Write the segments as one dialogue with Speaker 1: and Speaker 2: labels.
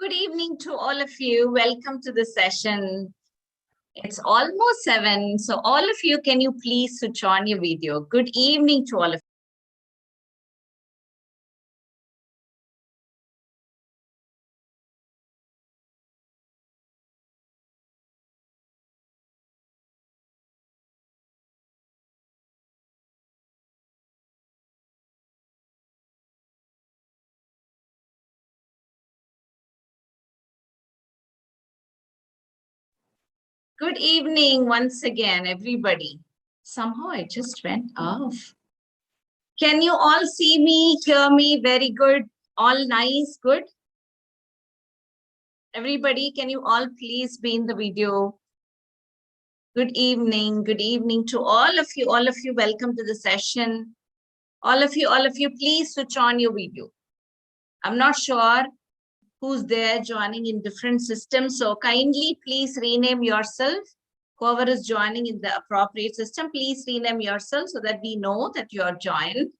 Speaker 1: Good evening to all of you. Welcome to the session. It's almost 7. So all of you, can you please switch on your video? Good evening to all of you. Good evening once again, everybody. Somehow it just went off. Can you all see me, hear me? Very good. All nice, good. Everybody, can you all please be in the video? Good evening to all of you. Welcome to the session. All of you, please switch on your video. I'm not sure who's there joining in different systems. So kindly please rename yourself. Whoever is joining in the appropriate system, please rename yourself so that we know that you are joined.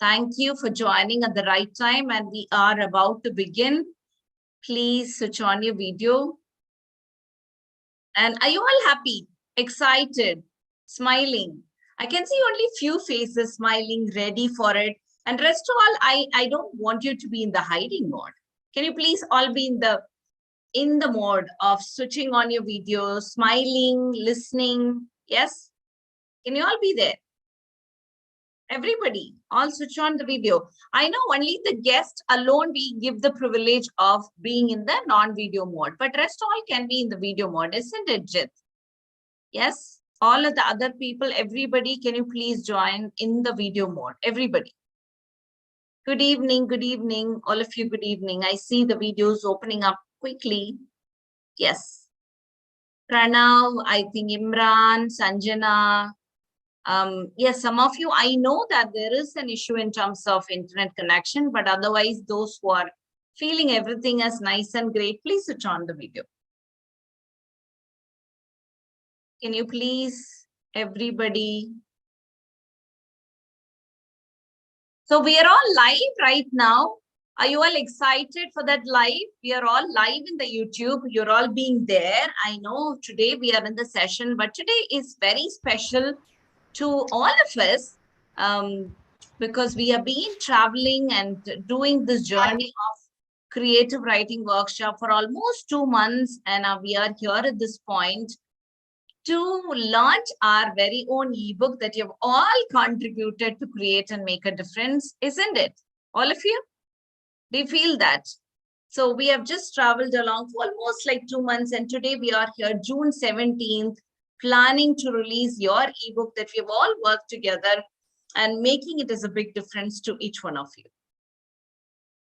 Speaker 1: Thank you for joining at the right time, and we are about to begin. Please switch on your video. And are you all happy, excited, smiling? I can see only few faces smiling, ready for it. And rest of all, I don't want you to be in the hiding mode. Can you please all be in the mode of switching on your video, smiling, listening? Yes? Can you all be there? Everybody, all switch on the video. I know only the guest alone we give the privilege of being in the non-video mode, but rest all can be in the video mode, isn't it, Jit? Yes? All of the other people, everybody, can you please join in the video mode? Everybody. Good evening, all of you, good evening. I see the videos opening up quickly. Yes. Pranav, I think Imran, Sanjana. Yes, some of you, I know that there is an issue in terms of internet connection, but otherwise those who are feeling everything as nice and great, please switch on the video. Can you please, everybody? So we are all live right now. Are you all excited for that live? We are all live in the YouTube. You're all being there. I know today we are in the session, but today is very special to all of us because we have been traveling and doing this journey of creative writing workshop for almost 2 months. And we are here at this point to launch our very own ebook that you've all contributed to create and make a difference, isn't it? All of you? Do you feel that? So we have just traveled along for almost like 2 months, and today we are here, June 17th, planning to release your ebook that we've all worked together and making it as a big difference to each one of you.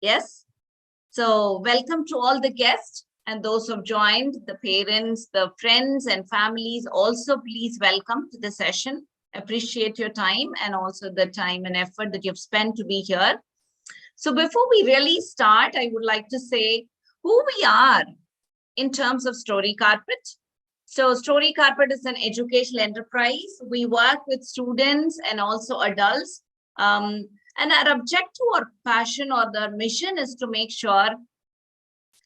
Speaker 1: Yes? So welcome to all the guests and those who have joined, the parents, the friends and families. Also, please welcome to the session. Appreciate your time and also the time and effort that you've spent to be here. So before we really start, I would like to say who we are in terms of Story Carpet. So Story Carpet is an educational enterprise. We work with students and also adults. And our objective or passion or the mission is to make sure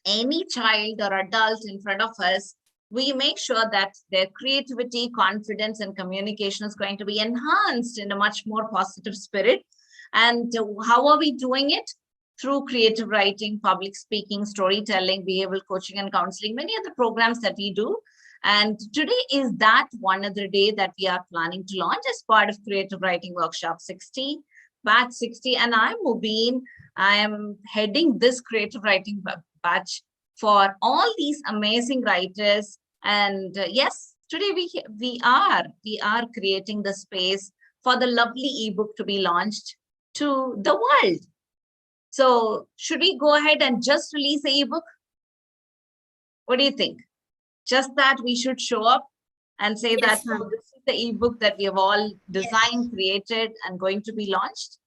Speaker 1: any child or adult in front of us, we make sure that their creativity, confidence, and communication is going to be enhanced in a much more positive spirit. And how are we doing it? Through creative writing, public speaking, storytelling, behavioral coaching, and counseling, many of the programs that we do. And today is that one other day that we are planning to launch as part of Creative Writing Workshop 60, batch 60. And I'm Mubin. I am heading this creative writing batch for all these amazing writers. And yes, today we are creating the space for the lovely ebook to be launched to the world. So should we go ahead and just release the ebook? What do you think? Just that we should show up and say yes, that this is the ebook that we have all designed, created, and going to be launched?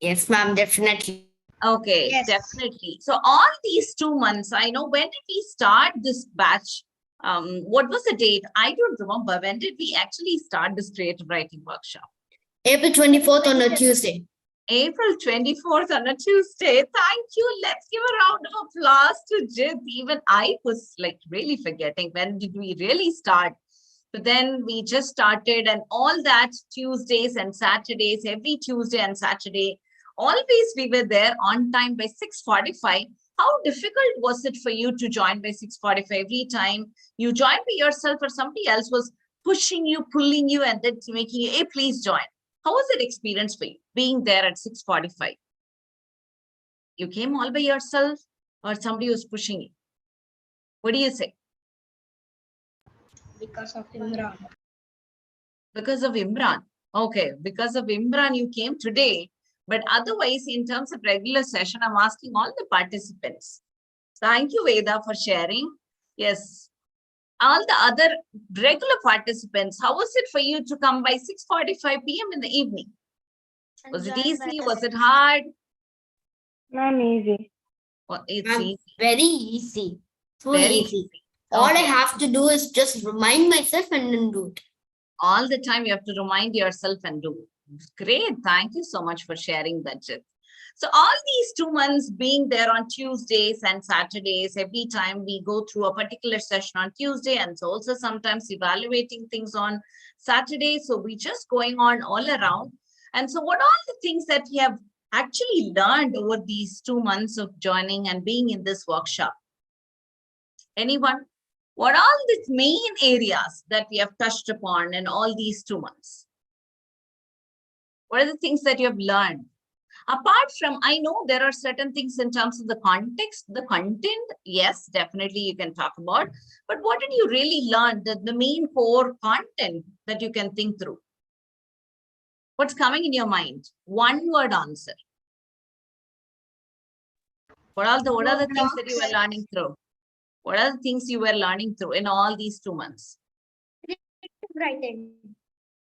Speaker 2: Yes, ma'am, definitely.
Speaker 1: Okay, yes. Definitely. So all these 2 months, I know, when did we start this batch? What was the date? I don't remember. When did we actually start this creative writing workshop?
Speaker 2: April 24th on a Tuesday.
Speaker 1: April 24th on a Tuesday. Thank you. Let's give a round of applause to Jit. Even I was like really forgetting when did we really start. But then we just started, and all that Tuesdays and Saturdays, every Tuesday and Saturday, always we were there on time by 6:45. How difficult was it for you to join by 6:45? Every time you joined by yourself or somebody else was pushing you, pulling you, and then making you, hey, please join. How was that experience for you, being there at 6:45? You came all by yourself or somebody was pushing you? What do you say?
Speaker 3: Because of Imran.
Speaker 1: Because of Imran. Okay, because of Imran, you came today. But otherwise, in terms of regular session, I'm asking all the participants. Thank you, Veda, for sharing. Yes. All the other regular participants, how was it for you to come by 6:45 p.m. in the evening? Was it easy? Was it hard?
Speaker 3: Ma'am, easy.
Speaker 1: Well, it's
Speaker 2: Ma'am,
Speaker 1: easy.
Speaker 2: very easy. So
Speaker 1: Very
Speaker 2: easy. All I
Speaker 1: Okay.
Speaker 2: have to do is just remind myself and then do it.
Speaker 1: All the time you have to remind yourself and do. Great. Thank you so much for sharing that, Jit. So all these 2 months being there on Tuesdays and Saturdays, every time we go through a particular session on Tuesday, and so also sometimes evaluating things on Saturday. So we just going on all around. And so what are the things that we have actually learned over these 2 months of joining and being in this workshop? Anyone? What are the main areas that we have touched upon in all these 2 months? What are the things that you have learned? Apart from, I know there are certain things in terms of the context, the content, yes, definitely you can talk about, but what did you really learn, the main core content that you can think through? What's coming in your mind? One word answer. What are the things that you were learning through? What are the things you were learning through in all these 2 months?
Speaker 3: Writing.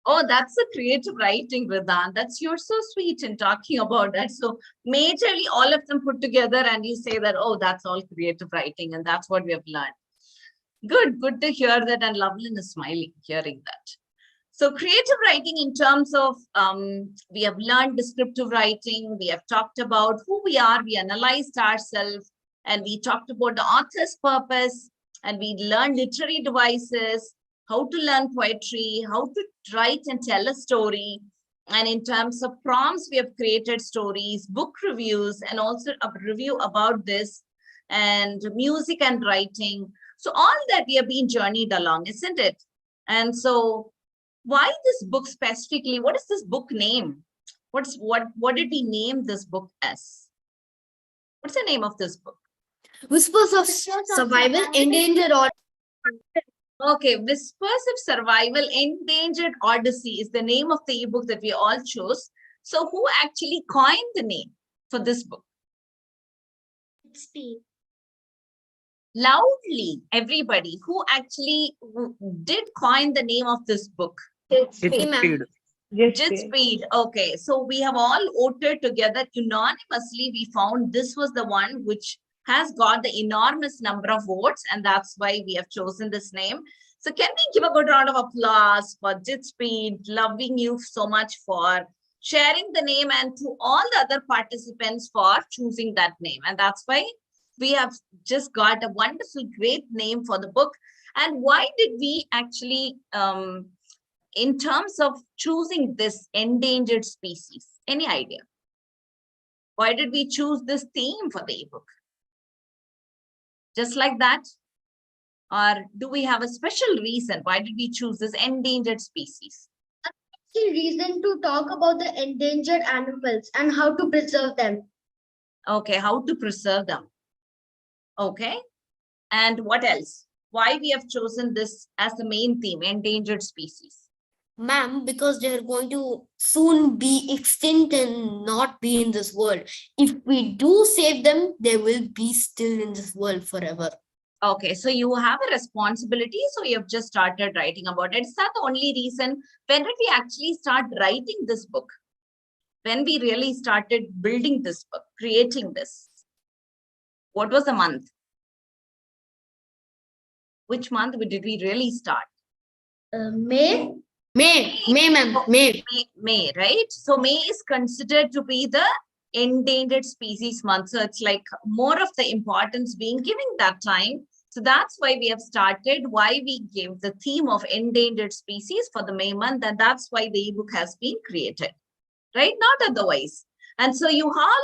Speaker 1: Oh, that's a creative writing, Vedant. You're so sweet in talking about that. So majorly all of them put together and you say that, oh, that's all creative writing and that's what we have learned. Good to hear that, and Loveland is smiling hearing that. So creative writing in terms of, we have learned descriptive writing, we have talked about who we are, we analyzed ourselves, and we talked about the author's purpose, and we learned literary devices, how to learn poetry, how to write and tell a story. And in terms of prompts, we have created stories, book reviews, and also a review about this, and music and writing. So all that we have been journeyed along, isn't it? And so why this book specifically? What is this book name? What did we name this book as? What's the name of this book?
Speaker 2: Whispers of Survival, Endangered, or
Speaker 1: Okay, Whispers of Survival, Endangered Odyssey is the name of the ebook that we all chose. So who actually coined the name for this book?
Speaker 3: Speed.
Speaker 1: Loudly, everybody, who actually did coin the name of this book?
Speaker 2: Speed.
Speaker 1: Just speed. Okay, so we have all voted together unanimously. We found this was the one which has got the enormous number of votes, and that's why we have chosen this name. So can we give a good round of applause for Jit Speed, loving you so much for sharing the name, and to all the other participants for choosing that name. And that's why we have just got a wonderful, great name for the book. And why did we actually, in terms of choosing this endangered species, any idea? Why did we choose this theme for the ebook? Just like that? Or do we have a special reason? Why did we choose this endangered species?
Speaker 3: The reason to talk about the endangered animals and how to preserve them.
Speaker 1: Okay, how to preserve them. Okay. And what else? Why we have chosen this as the main theme, endangered species?
Speaker 2: Ma'am, because they're going to soon be extinct and not be in this world. If we do save them, they will be still in this world forever.
Speaker 1: Okay, so you have a responsibility. So you have just started writing about it. Is that the only reason? When did we actually start writing this book? When we really started building this book, creating this? What was the month? Which month did we really start?
Speaker 3: May.
Speaker 2: May, ma'am, May.
Speaker 1: May, right? So May is considered to be the endangered species month. So it's like more of the importance being given that time. So that's why we have started, why we give the theme of endangered species for the May month. And that's why the ebook has been created, right? Not otherwise. And so you all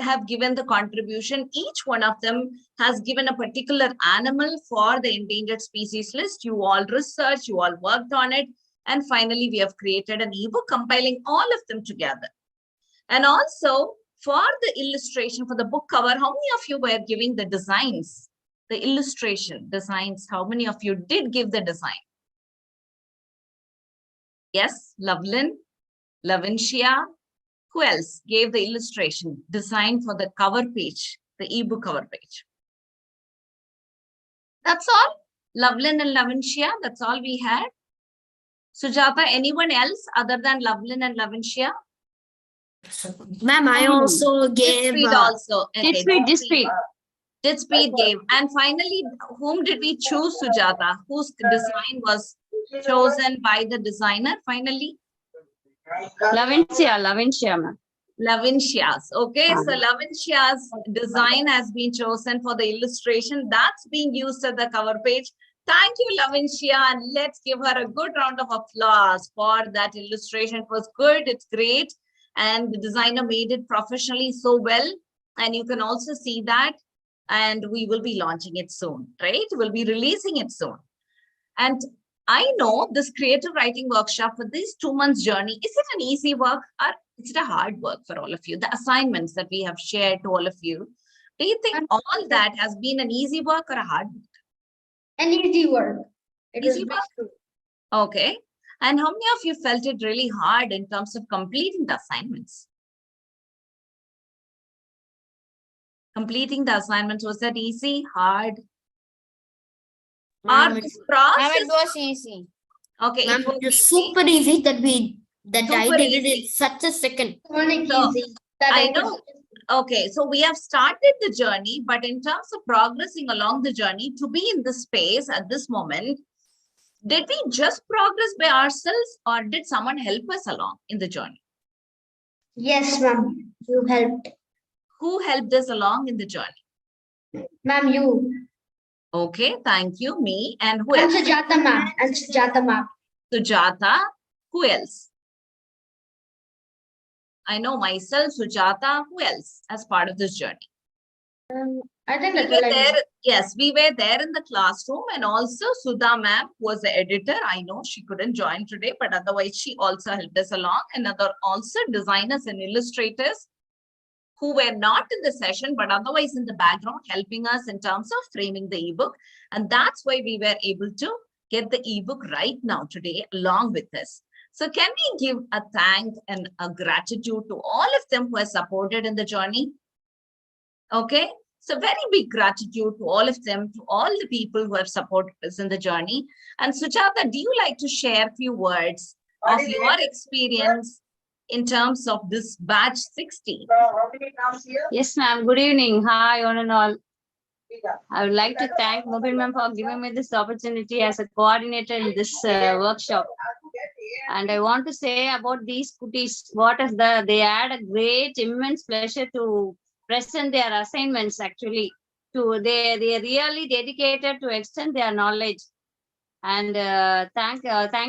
Speaker 1: have given the contribution. Each one of them has given a particular animal for the endangered species list. You all researched, you all worked on it. And finally, we have created an ebook compiling all of them together. And also for the illustration, for the book cover, how many of you were giving the designs, the illustration designs? How many of you did give the design? Yes, Lovelin, Lavincia. Who else gave the illustration design for the cover page, the ebook cover page? That's all. Lovelin and Lavincia, that's all we had. Sujata, anyone else other than Lovelin and Lavincia?
Speaker 2: Ma'am, I also gave.
Speaker 1: Jitpreet also. Okay,
Speaker 4: Jitpreet.
Speaker 1: Jitpreet gave. And finally, whom did we choose, Sujata? Whose design was chosen by the designer finally?
Speaker 4: Lavincia, ma'am.
Speaker 1: Lavincia's. Okay, so Lavincia's design has been chosen for the illustration that's being used at the cover page. Thank you, Lavincia, and let's give her a good round of applause for that illustration. It was good, it's great, and the designer made it professionally so well. And you can also see that, and we will be launching it soon, right? We'll be releasing it soon. And I know this creative writing workshop for this 2 months journey, is it an easy work or is it a hard work for all of you? The assignments that we have shared to all of you, do you think all that has been an easy work or a hard work?
Speaker 3: An easy work.
Speaker 1: Easy work? Okay. And how many of you felt it really hard in terms of completing the assignments? Completing the assignments, was that easy, hard?
Speaker 2: Ma'am,
Speaker 1: Or
Speaker 2: it
Speaker 1: this process?
Speaker 4: It was easy.
Speaker 1: Okay,
Speaker 2: Ma'am,
Speaker 1: it was
Speaker 2: it was
Speaker 1: easy.
Speaker 2: super easy that I
Speaker 1: Super
Speaker 2: did it
Speaker 1: easy.
Speaker 2: in such a second.
Speaker 3: Only
Speaker 1: So,
Speaker 3: easy. That
Speaker 1: I
Speaker 3: could-
Speaker 1: know. Okay, so we have started the journey, but in terms of progressing along the journey, to be in this space at this moment, did we just progress by ourselves or did someone help us along in the journey?
Speaker 3: Yes, ma'am. You helped.
Speaker 1: Who helped us along in the journey?
Speaker 3: Ma'am, you.
Speaker 1: Okay, thank you, me. And who
Speaker 3: And
Speaker 1: else?
Speaker 3: Sujata ma'am. And Sujata ma'am.
Speaker 1: Sujata. Who else? I know myself, Sujata. Who else as part of this journey?
Speaker 3: I think
Speaker 1: We
Speaker 3: that's
Speaker 1: were
Speaker 3: all I know.
Speaker 1: there, yes, we were there in the classroom, and also Sudha ma'am was the editor. I know she couldn't join today, but otherwise she also helped us along. And other also designers and illustrators who were not in the session, but otherwise in the background helping us in terms of framing the ebook. And that's why we were able to get the ebook right now today along with us. So can we give a thank and a gratitude to all of them who have supported in the journey? Okay. So very big gratitude to all of them, to all the people who have supported us in the journey. And Sujata, do you like to share a few words of your experience in terms of this batch 60?
Speaker 4: Yes, ma'am. Good evening. Hi, one and all. I would like to thank Mobile ma'am for giving me this opportunity as a coordinator in this workshop. And I want to say about these cuties, they had a great, immense pleasure to present their assignments actually. They are really dedicated to extend their knowledge. And thank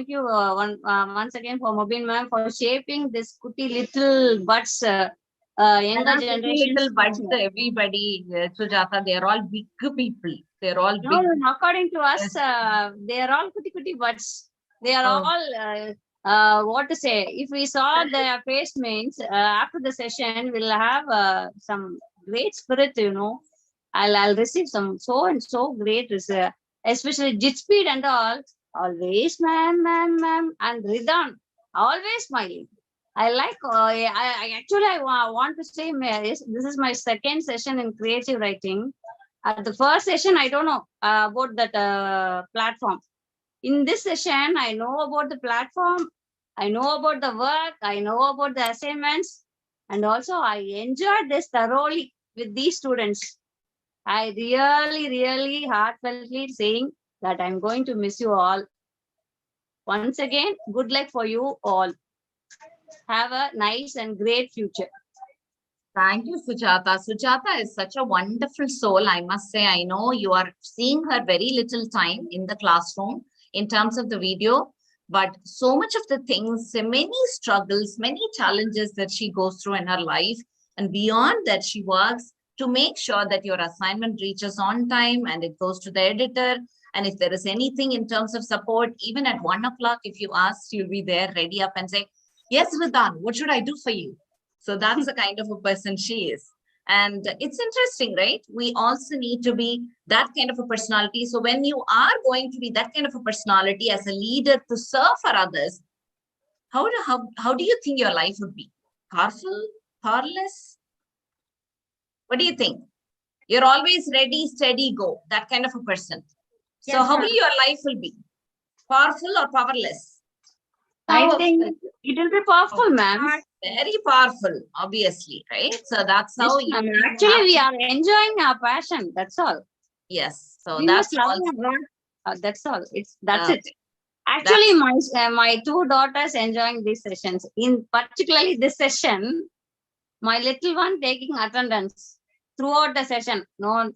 Speaker 4: you once again for Mobin ma'am for shaping this cutie little buds, younger generation.
Speaker 1: Little buds, everybody, Sujata, they're all big people. They're all big.
Speaker 4: No, according to us, they are all cutie buds. They are all, what to say, if we saw their face means, after the session, we'll have some great spirit, I'll receive some so and so great, especially Jitspeed and all, always ma'am, and Ridhan, always smiling. I like, I want to say, this is my second session in creative writing. At the first session, I don't know about that platform. In this session, I know about the platform, I know about the work, I know about the assignments, and also I enjoyed this thoroughly with these students. I really, really heartfeltly saying that I'm going to miss you all. Once again, good luck for you all. Have a nice and great future.
Speaker 1: Thank you, Sujata. Sujata is such a wonderful soul. I must say, I know you are seeing her very little time in the classroom in terms of the video, but so much of the things, many struggles, many challenges that she goes through in her life. And beyond that, she works to make sure that your assignment reaches on time and it goes to the editor. And if there is anything in terms of support, even at 1 o'clock, if you ask, you'll be there ready up and say, yes, Ridan, what should I do for you? So that's the kind of a person she is. And it's interesting, right? We also need to be that kind of a personality. So when you are going to be that kind of a personality as a leader to serve for others, how do you think your life would be? Powerful, powerless? What do you think? You're always ready, steady, go. That kind of a person. So
Speaker 3: Yes,
Speaker 1: how
Speaker 3: ma'am.
Speaker 1: will your life will be? Powerful or powerless?
Speaker 4: I think it will be powerful, ma'am.
Speaker 1: Very powerful, obviously, right? So that's how
Speaker 4: Yes,
Speaker 1: you
Speaker 4: ma'am.
Speaker 1: have
Speaker 4: Actually, we
Speaker 1: to-
Speaker 4: are enjoying our passion. That's all.
Speaker 1: yes. So
Speaker 4: We
Speaker 1: that's
Speaker 4: must love
Speaker 1: also
Speaker 4: our work. That's all. That's it.
Speaker 1: okay.
Speaker 4: Actually, my two daughters enjoying these sessions. In particularly this session, my little one taking attendance throughout the session. No,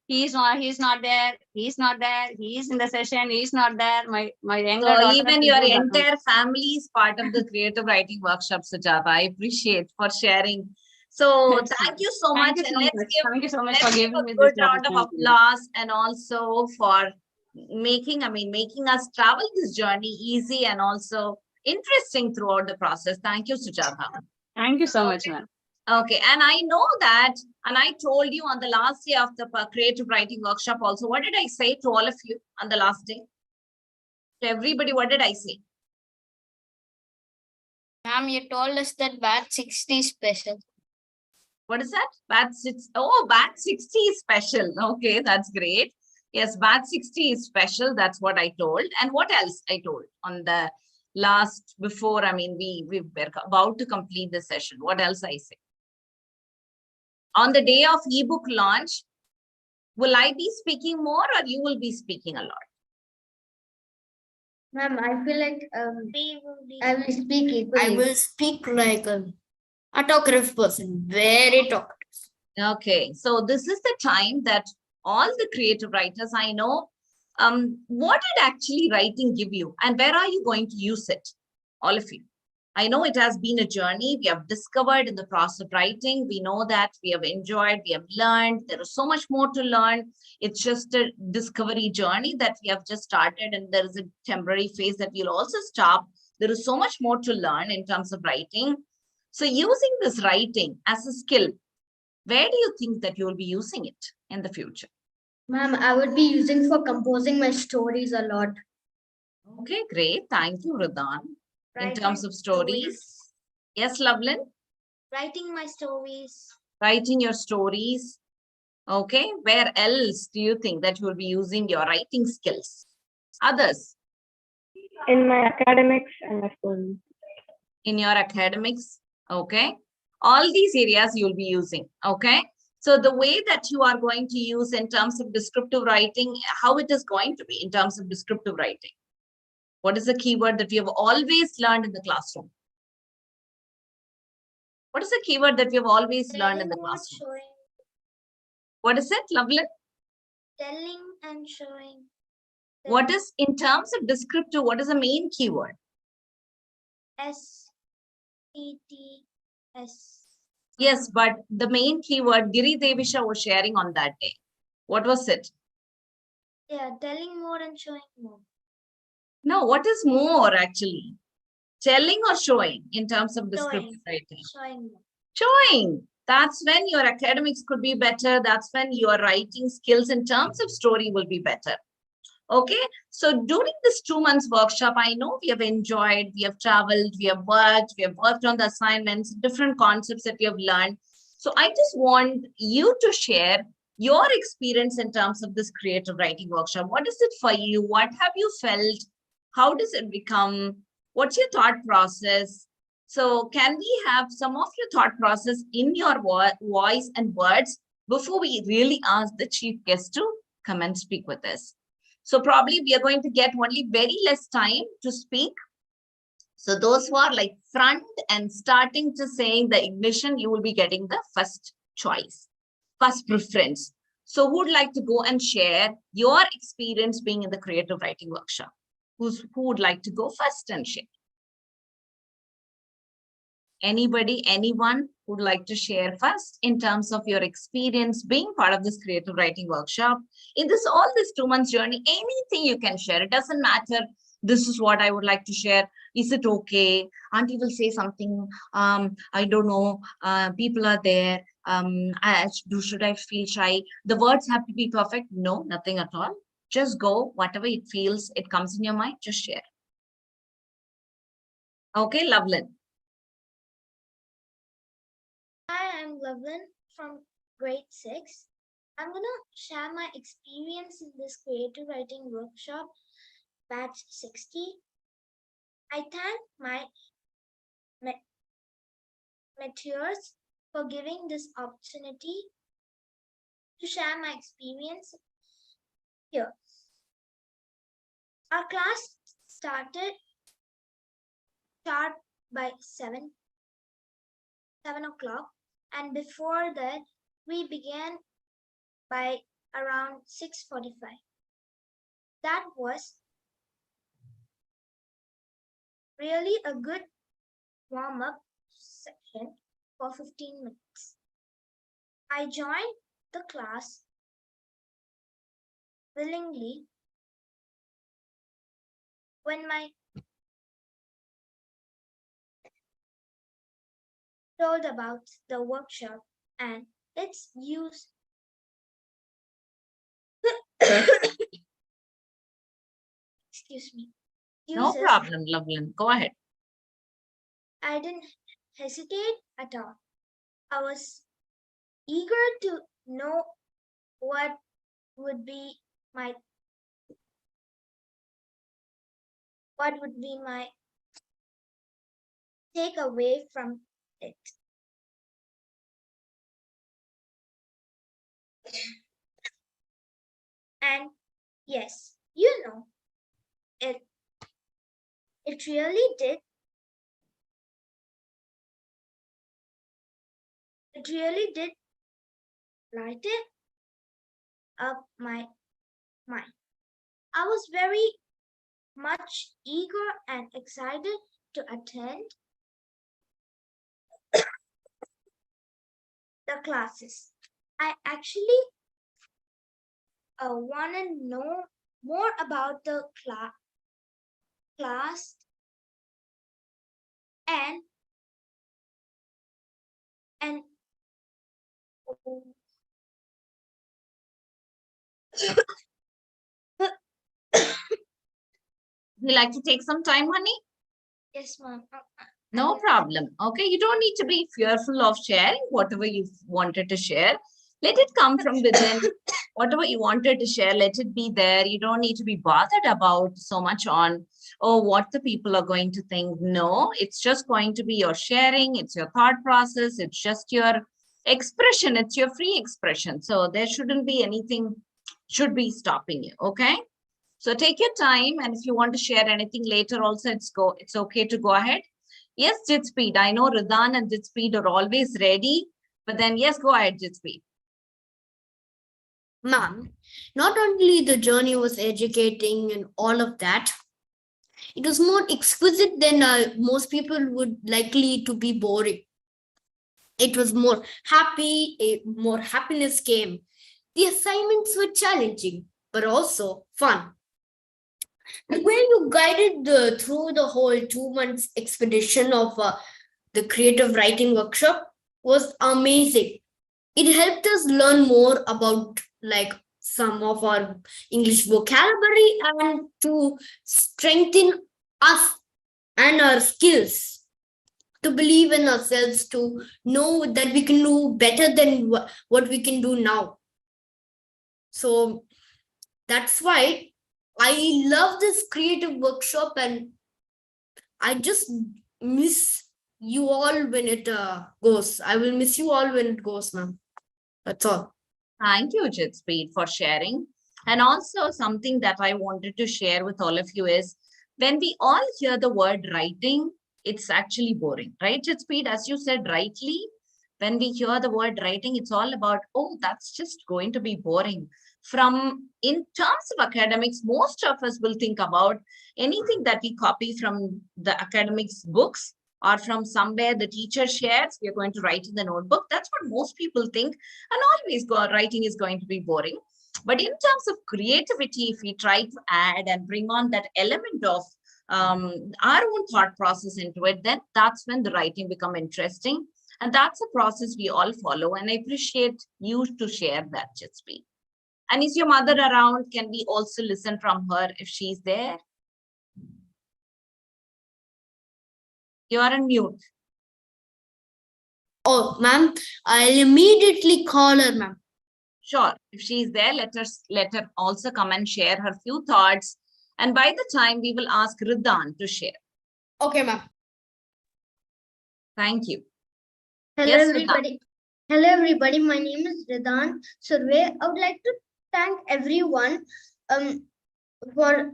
Speaker 4: he's not there. He's not there. He's in the session. He's not there. My younger
Speaker 1: So
Speaker 4: daughter.
Speaker 1: even
Speaker 4: will
Speaker 1: your
Speaker 4: do that.
Speaker 1: entire family is part of the creative writing workshop, Sujata. I appreciate for sharing. So
Speaker 4: Yes,
Speaker 1: thank
Speaker 4: ma'am.
Speaker 1: you so
Speaker 4: Thank
Speaker 1: much.
Speaker 4: you
Speaker 1: And
Speaker 4: so much. Thank you so much for
Speaker 1: let's give
Speaker 4: giving
Speaker 1: a
Speaker 4: me
Speaker 1: good
Speaker 4: this
Speaker 1: round of
Speaker 4: opportunity.
Speaker 1: applause and also for making us travel this journey easy and also interesting throughout the process. Thank you, Sujata.
Speaker 4: Thank you so much, ma'am.
Speaker 1: Okay, and I know that, and I told you on the last day of the creative writing workshop also, what did I say to all of you on the last day? To everybody, what did I say?
Speaker 2: Ma'am, you told us that batch 60 is special.
Speaker 1: What is that? Batch 6. Oh, batch 60 is special. Okay, that's great. Yes, batch 60 is special. That's what I told. And what else I told on the last, before, I mean, we were about to complete the session. What else I say? On the day of ebook launch, will I be speaking more or you will be speaking a lot?
Speaker 3: Ma'am, I feel like I will speak
Speaker 2: I
Speaker 3: equally.
Speaker 2: will speak like a talkative person, very talkative.
Speaker 1: Okay, so this is the time that all the creative writers I know, what did actually writing give you and where are you going to use it? All of you. I know it has been a journey. We have discovered in the process of writing. We know that we have enjoyed, we have learned. There is so much more to learn. It's just a discovery journey that we have just started, and there is a temporary phase that we'll also stop. There is so much more to learn in terms of writing. So using this writing as a skill, where do you think that you will be using it in the future?
Speaker 3: Ma'am, I would be using for composing my stories a lot.
Speaker 1: Okay, great. Thank you, Ridan. In
Speaker 3: Writing
Speaker 1: terms of stories. Yes, Lovelin?
Speaker 3: Writing my stories.
Speaker 1: Writing your stories. Okay, where else do you think that you will be using your writing skills? Others?
Speaker 5: In my academics and my school.
Speaker 1: In your academics, okay? All these areas you'll be using, okay? So the way that you are going to use in terms of descriptive writing, how it is going to be in terms of descriptive writing? What is the keyword that we have always learned in the classroom? What is the keyword that we have always learned in the classroom? What is it, Lovelin?
Speaker 3: Telling and showing.
Speaker 1: What is, in terms of descriptive, what is the main keyword?
Speaker 3: S-E-T-S.
Speaker 1: Yes, but the main keyword Giri Devisha was sharing on that day. What was it?
Speaker 3: Yeah, telling more and showing more.
Speaker 1: No, what is more actually? Telling or showing in terms of descriptive writing?
Speaker 3: Showing more.
Speaker 1: Showing. That's when your academics could be better. That's when your writing skills in terms of story will be better. Okay. So during this 2 months workshop, I know we have enjoyed, we have traveled, we have worked on the assignments, different concepts that we have learned. So I just want you to share your experience in terms of this creative writing workshop. What is it for you? What have you felt? How does it become? What's your thought process? So can we have some of your thought process in your voice and words before we really ask the chief guest to come and speak with us? So probably we are going to get only very less time to speak. So those who are like front and starting to saying the ignition, you will be getting the first choice, first preference. So who would like to go and share your experience being in the creative writing workshop? Who would like to go first and share? Anybody, anyone would like to share first in terms of your experience being part of this creative writing workshop? In this, all this 2 months journey, anything you can share. It doesn't matter. This is what I would like to share. Is it okay? Auntie will say something. I don't know. People are there. Should I feel shy? The words have to be perfect. No, nothing at all. Just go. Whatever it feels, it comes in your mind. Just share. Okay, Loveland.
Speaker 3: Hi, I'm Loveland from grade 6. I'm going to share my experience in this creative writing workshop, batch 60. I thank my mentors for giving this opportunity to share my experience here. Our class started sharp by 7 o'clock, and before that we began by around 6:45. That was really a good warm-up section for 15 minutes. I joined the class willingly when my told about the workshop and its use. Excuse me.
Speaker 1: No
Speaker 3: Uses,
Speaker 1: problem, Loveland. Go ahead.
Speaker 3: I didn't hesitate at all. I was eager to know what would be my takeaway from it. And yes, it really did. It really did light it up my mind. I was very much eager and excited to attend the classes. I actually want to know more about the class and
Speaker 1: Would you like to take some time, honey?
Speaker 3: yes, ma'am.
Speaker 1: No problem. Okay, you don't need to be fearful of sharing whatever you wanted to share. Let it come from within. Whatever you wanted to share, let it be there. You don't need to be bothered about so much on, oh, what the people are going to think. No, it's just going to be your sharing. It's your thought process. It's just your expression. It's your free expression. So there shouldn't be anything should be stopping you. Okay. So take your time. And if you want to share anything later also, it's okay to go ahead. Yes, Jitspeed. I know Ridan and Jitspeed are always ready. But then yes, go ahead, Jitspeed.
Speaker 2: Ma'am, not only the journey was educating and all of that, it was more exquisite than most people would likely to be boring. It was more more happiness came. The assignments were challenging, but also fun. The way you guided through the whole 2 months expedition of the creative writing workshop was amazing. It helped us learn more about like some of our English vocabulary and to strengthen us and our skills, to believe in ourselves, to know that we can do better than what we can do now. So that's why I love this creative workshop, and I just miss you all when it goes. I will miss you all when it goes, ma'am. That's all.
Speaker 1: Thank you, Jitspeed, for sharing. And also something that I wanted to share with all of you is when we all hear the word writing, it's actually boring, right? Jitspreet, as you said rightly, when we hear the word writing, it's all about, oh, that's just going to be boring. From in terms of academics, most of us will think about anything that we copy from the academics books or from somewhere the teacher shares, we are going to write in the notebook. That's what most people think. And always writing is going to be boring. But in terms of creativity, if we try to add and bring on that element of our own thought process into it, then that's when the writing become interesting. And that's a process we all follow. And I appreciate you to share that, Jitspreet. And is your mother around? Can we also listen from her if she's there? You are on mute.
Speaker 2: Oh, ma'am, I'll immediately call her, ma'am.
Speaker 1: Sure. If she's there, let her also come and share her few thoughts. And by the time we will ask Ridan to share.
Speaker 2: Okay, ma'am.
Speaker 1: Thank you.
Speaker 3: Hello,
Speaker 1: Yes,
Speaker 3: everybody. Hello, everybody. My name is Ridan Survey. I would like to thank everyone. For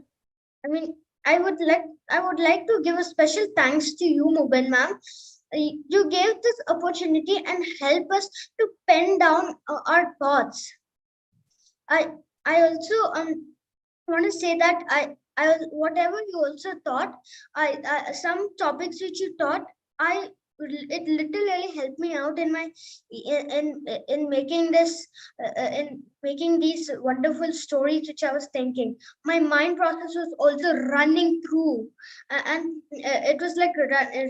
Speaker 3: I would like to give a special thanks to you, Mubin ma'am. You gave this opportunity and help us to pen down our thoughts. I also want to say that I whatever you also taught, I some topics which you taught, it literally helped me out in my in making this in making these wonderful stories which I was thinking. My mind process was also running through, and it was like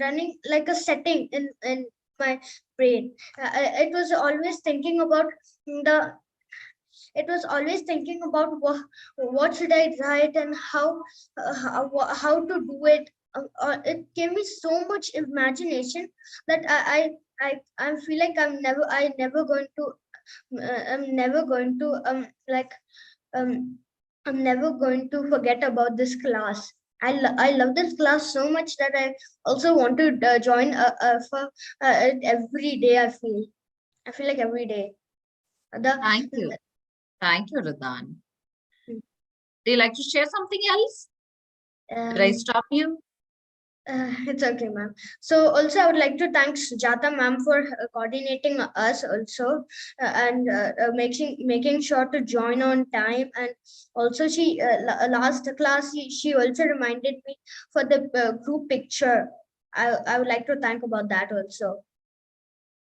Speaker 3: running like a setting in my brain. It was always thinking about the. It was always thinking about what should I write and how to do it. It gave me so much imagination that I feel like I'm never going to I'm never going to I'm never going to forget about this class. I love this class so much that I also want to join for every day. I feel like every day.
Speaker 1: Thank you. Thank you, Ridan. Do you like to share something else? Did I stop you?
Speaker 3: It's okay, ma'am. So also I would like to thank Sujata ma'am for coordinating us also and making sure to join on time. And also she last class she also reminded me for the group picture. I would like to thank about that also.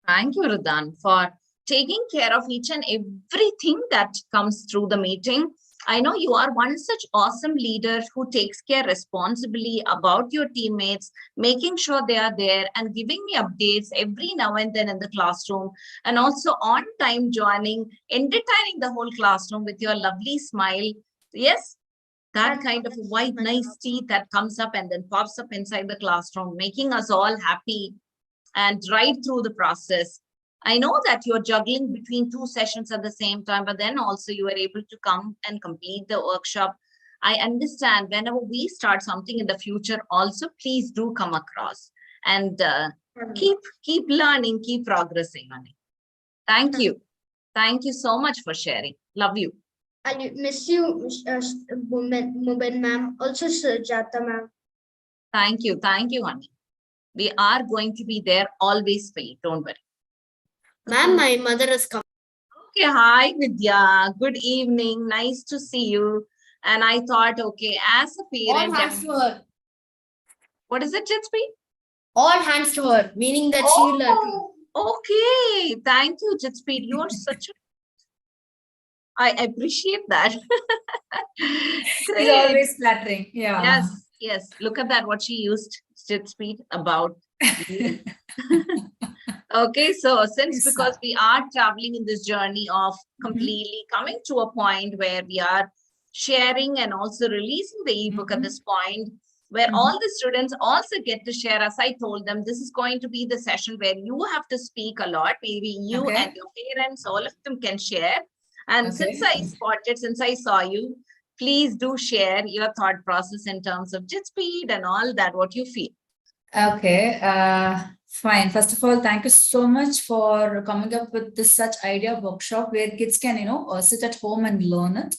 Speaker 1: Thank you, Ridan, for taking care of each and everything that comes through the meeting. I know you are one such awesome leader who takes care responsibly about your teammates, making sure they are there and giving me updates every now and then in the classroom, and also on time joining, entertaining the whole classroom with your lovely smile. Yes, that kind of white, nice teeth that comes up and then pops up inside the classroom, making us all happy and right through the process. I know that you're juggling between two sessions at the same time, but then also you were able to come and complete the workshop. I understand whenever we start something in the future, also please do come across and keep learning, keep progressing on it. Thank you. Thank you so much for sharing. Love you.
Speaker 3: I miss you, Mubin ma'am. Also Sujata ma'am.
Speaker 1: Thank you. Thank you, honey. We are going to be there always for you. Don't worry.
Speaker 2: Ma'am, my mother has come.
Speaker 1: Okay, hi Vidya. Good evening. Nice to see you. And I thought, okay, as a parent,
Speaker 2: All hands to her.
Speaker 1: what is it, Jitspreet?
Speaker 2: All hands to her, meaning that she will learn.
Speaker 1: Okay. Thank you, Jitspreet. You are such a I appreciate that.
Speaker 6: She's always flattering. Yeah.
Speaker 1: Yes, yes. Look at that, what she used, Jitspreet, about you. Okay, so because we are traveling in this journey of completely coming to a point where we are sharing and also releasing the ebook at this point, where all the students also get to share. As I told them, this is going to be the session where you have to speak a lot. Maybe you and your parents, all of them can share. And since I saw you, please do share your thought process in terms of Jitspreet and all that, what you feel.
Speaker 6: Okay, fine. First of all, thank you so much for coming up with this such idea workshop where kids can, sit at home and learn it.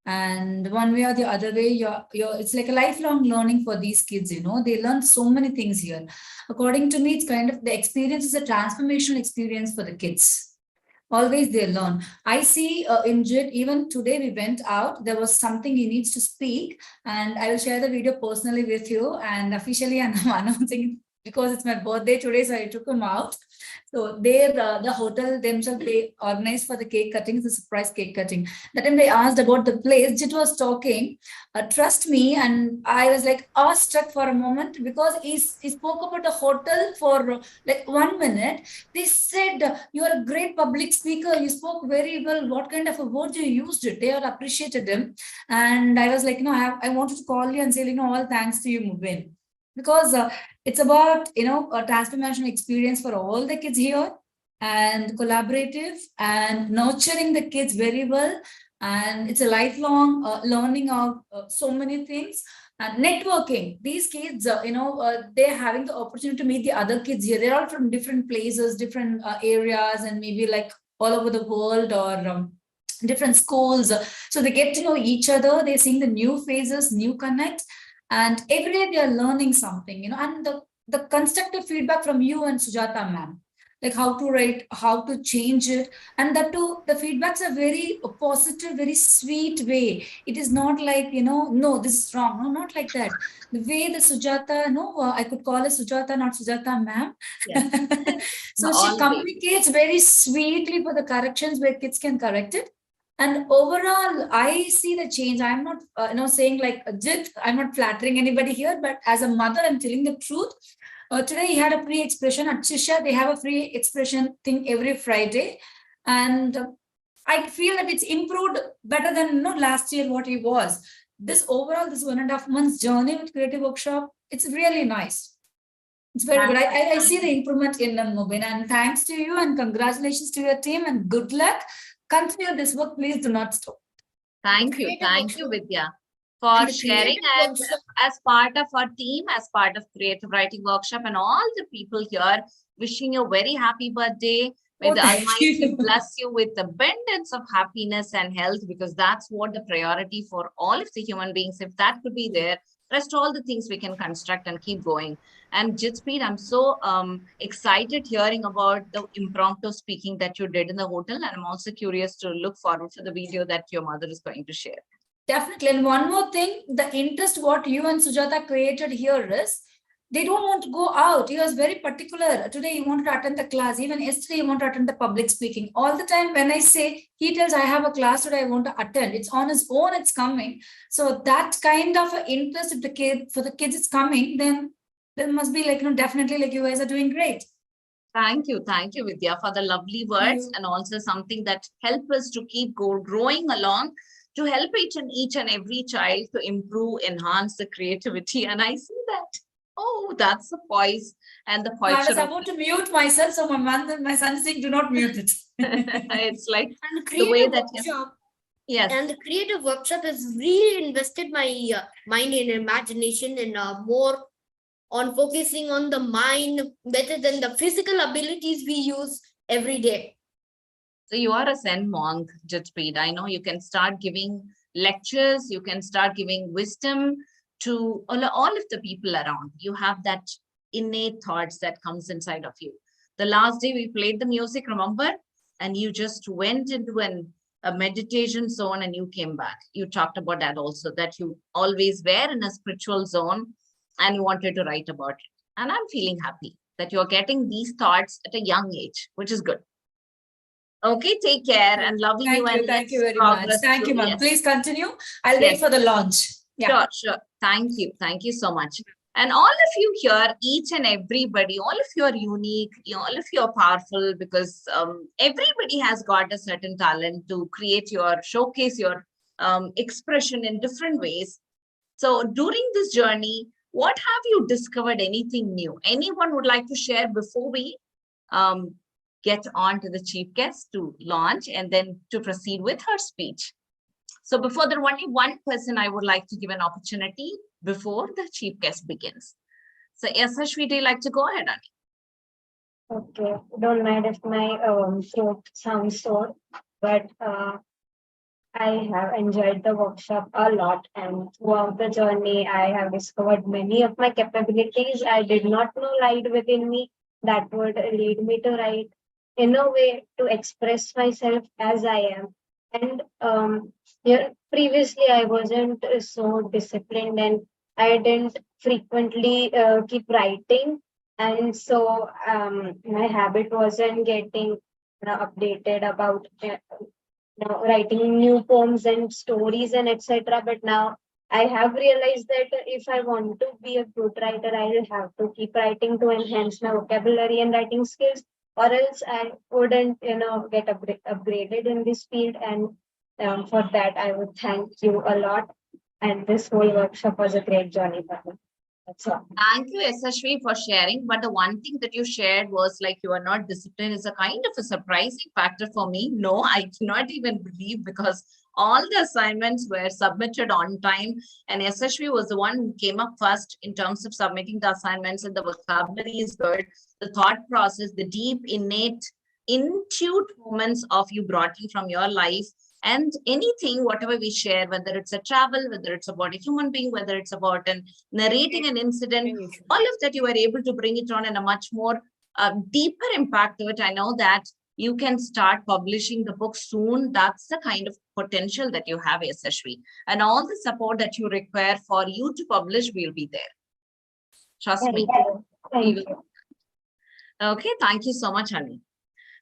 Speaker 6: And one way or the other way, it's like a lifelong learning for these kids, they learn so many things here. According to me, it's kind of the experience is a transformational experience for the kids. Always they learn. I see in JIT, even today we went out, there was something he needs to speak, and I will share the video personally with you. And officially, I'm announcing because it's my birthday today, so I took him out. So they, the hotel themselves, they organized for the cake cutting, the surprise cake cutting. That time they asked about the place. JIT was talking, trust me, and I was like awestruck for a moment because he spoke about the hotel for like 1 minute. They said, you are a great public speaker. You spoke very well. What kind of a word you used it? They all appreciated him. And I was like, I wanted to call you and say, all thanks to you, Mubin. Because it's about, a transformational experience for all the kids here and collaborative and nurturing the kids very well. And it's a lifelong learning of so many things. And networking, these kids, they're having the opportunity to meet the other kids here. They're all from different places, different areas, and maybe like all over the world or different schools. So they get to know each other. They're seeing the new faces, new connects, and every day they are learning something, and the constructive feedback from you and Sujata ma'am, like how to write, how to change it, and that too, the feedbacks are very positive, very sweet way. It is not like, no, this is wrong. No, not like that. The way the Sujata, I could call her Sujata, not Sujata ma'am.
Speaker 1: Yes.
Speaker 6: So
Speaker 1: No,
Speaker 6: she
Speaker 1: always.
Speaker 6: communicates very sweetly for the corrections where kids can correct it. And overall, I see the change. I'm not, saying like JIT, I'm not flattering anybody here, but as a mother, I'm telling the truth. Today he had a free expression at Shisha. They have a free expression thing every Friday. And I feel that it's improved better than last year what he was. This overall, this 1.5 months journey with Creative Workshop, it's really nice. It's very good. I see the improvement in Mubin, and thanks to you and congratulations to your team and good luck. Continue this work. Please do not stop.
Speaker 1: Thank you. Thank you, Vidya, for sharing and as part of our team, as part of Creative Writing Workshop and all the people here, wishing you a very happy birthday. May the Almighty bless you with abundance of happiness and health, because that's what the priority for all of the human beings. If that could be there, rest all the things we can construct and keep going. And Jitspreet, I'm so excited hearing about the impromptu speaking that you did in the hotel. And I'm also curious to look forward to the video that your mother is going to share.
Speaker 6: Definitely. And one more thing, the interest what you and Sujata created here is, they don't want to go out. He was very particular. Today he wanted to attend the class. Even yesterday he wanted to attend the public speaking. All the time when I say, he tells I have a class today, I want to attend. It's on his own, it's coming. So that kind of interest if for the kids is coming, then there must be like, definitely like you guys are doing great.
Speaker 1: Thank you, Vidya, for the lovely words and also something that help us to keep growing along, to help each and every child to improve, enhance the creativity. And I see that. Oh, that's the voice and the voice.
Speaker 6: I was about to mute myself, so my son is saying, do not mute it.
Speaker 1: It's like
Speaker 2: the way that
Speaker 1: yes.
Speaker 2: And the Creative Workshop has really invested my mind and imagination and more on focusing on the mind better than the physical abilities we use every day.
Speaker 1: So you are a Zen monk, Jitspreet. I know you can start giving lectures, you can start giving wisdom to all of the people around. You have that innate thoughts that comes inside of you. The last day we played the music, remember? And you just went into a meditation zone and you came back. You talked about that also, that you always were in a spiritual zone and you wanted to write about it. And I'm feeling happy that you're getting these thoughts at a young age, which is good. Okay, take care and loving you.
Speaker 6: Thank you very much. Thank you, ma'am. Yes. Please continue. I'll wait for the launch.
Speaker 1: Yeah. Sure. Thank you. Thank you so much. And all of you here, each and everybody, all of you are unique, all of you are powerful, because everybody has got a certain talent to showcase your expression in different ways. So during this journey, what have you discovered anything new? Anyone would like to share before we get on to the chief guest to launch and then to proceed with her speech? So before there, only one person I would like to give an opportunity before the chief guest begins. So yes, Ashwi, do you like to go ahead, Ani?
Speaker 5: Okay, don't mind if my throat sounds sore, but I have enjoyed the workshop a lot, and throughout the journey, I have discovered many of my capabilities I did not know lied within me that would lead me to write in a way to express myself as I am. And yeah, previously, I wasn't so disciplined and I didn't frequently keep writing. And so my habit wasn't getting updated about writing new poems and stories and etc. But now I have realized that if I want to be a good writer, I will have to keep writing to enhance my vocabulary and writing skills, or else I wouldn't, get upgraded in this field. And for that, I would thank you a lot. And this whole workshop was a great journey for me. That's all.
Speaker 1: Thank you, Yashasvi, for sharing. But the one thing that you shared was like you are not disciplined is a kind of a surprising factor for me. No, I cannot even believe, because all the assignments were submitted on time, and Yashasvi was the one who came up first in terms of submitting the assignments, and the vocabulary is good. The thought process, the deep, innate, intuitive moments of you brought in from your life. And anything, whatever we share, whether it's a travel, whether it's about a human being, whether it's about narrating an incident, all of that, you were able to bring it on in a much more deeper impact to it. I know that you can start publishing the book soon. That's the kind of potential that you have, Yashasvi. And all the support that you require for you to publish will be there. Trust me.
Speaker 5: Thank you.
Speaker 1: Okay, thank you so much, honey.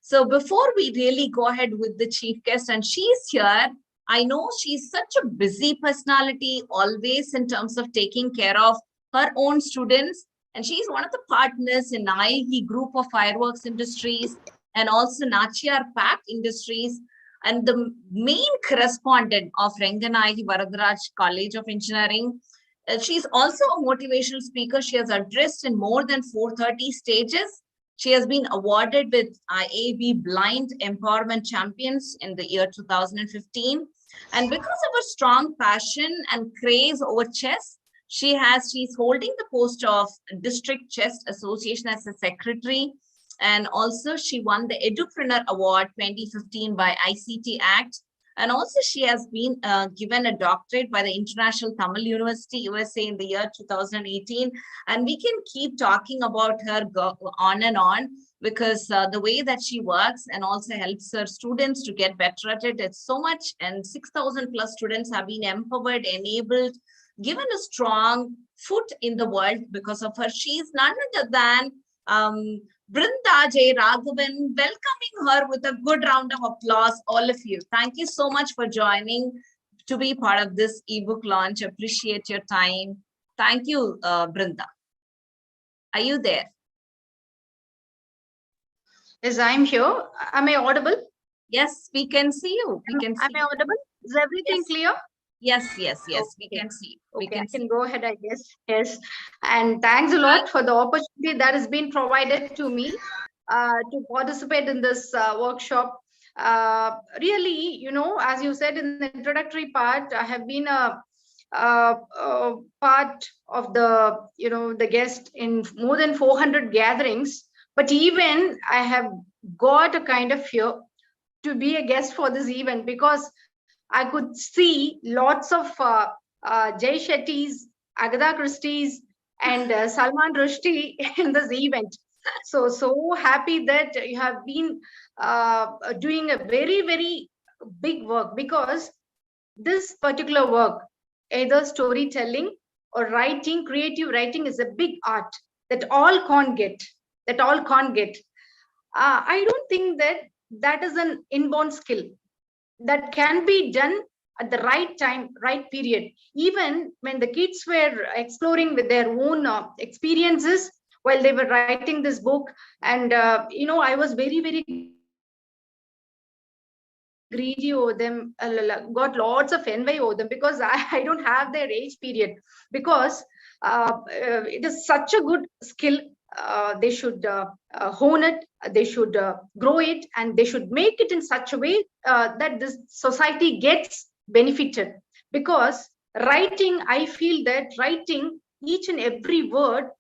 Speaker 1: So before we really go ahead with the chief guest, and she's here, I know she's such a busy personality, always in terms of taking care of her own students. And she's one of the partners in IE Group of Fireworks Industries and also Nachiar Pack Industries, and the main correspondent of Ranganayaki Varadaraj College of Engineering. She's also a motivational speaker. She has addressed in more than 430 stages. She has been awarded with IAB Blind Empowerment Champions in the year 2015. And because of her strong passion and craze over chess, she's holding the post of District Chess Association as a secretary. And also she won the Edupreneur Award 2015 by ICT Act. And also she has been given a doctorate by the International Tamil University, USA in the year 2018. And we can keep talking about her on and on, because the way that she works and also helps her students to get better at it, it's so much. And 6,000 plus students have been empowered, enabled, given a strong foot in the world because of her. She is none other than Brinda J. Raghavan, welcoming her with a good round of applause, all of you. Thank you so much for joining to be part of this ebook launch. Appreciate your time. Thank you, Brinda. Are you there?
Speaker 7: Yes, I'm here. Am I audible?
Speaker 1: Yes, we can see you. We can see
Speaker 7: Am I audible? Is everything clear?
Speaker 1: Yes, we
Speaker 7: Okay.
Speaker 1: can see.
Speaker 7: Okay, I can go ahead, I guess. Yes. And thanks a lot for the opportunity that has been provided to me to participate in this workshop. Really, as you said in the introductory part, I have been a part of the guest in more than 400 gatherings. But even I have got a kind of fear to be a guest for this event, because I could see lots of Jay Shetty's, Agatha Christie's, and Salman Rushdie in this event. So happy that you have been doing a very, very big work, because this particular work, either storytelling or writing, creative writing, is a big art that all can't get. I don't think that is an inborn skill that can be done at the right time, right period. Even when the kids were exploring with their own experiences while they were writing this book, and I was very, very greedy over them, got lots of envy over them, because I don't have their age period, because it is such a good skill. They should hone it, they should grow it, and they should make it in such a way that this society gets benefited. Because writing, I feel that writing each and every word,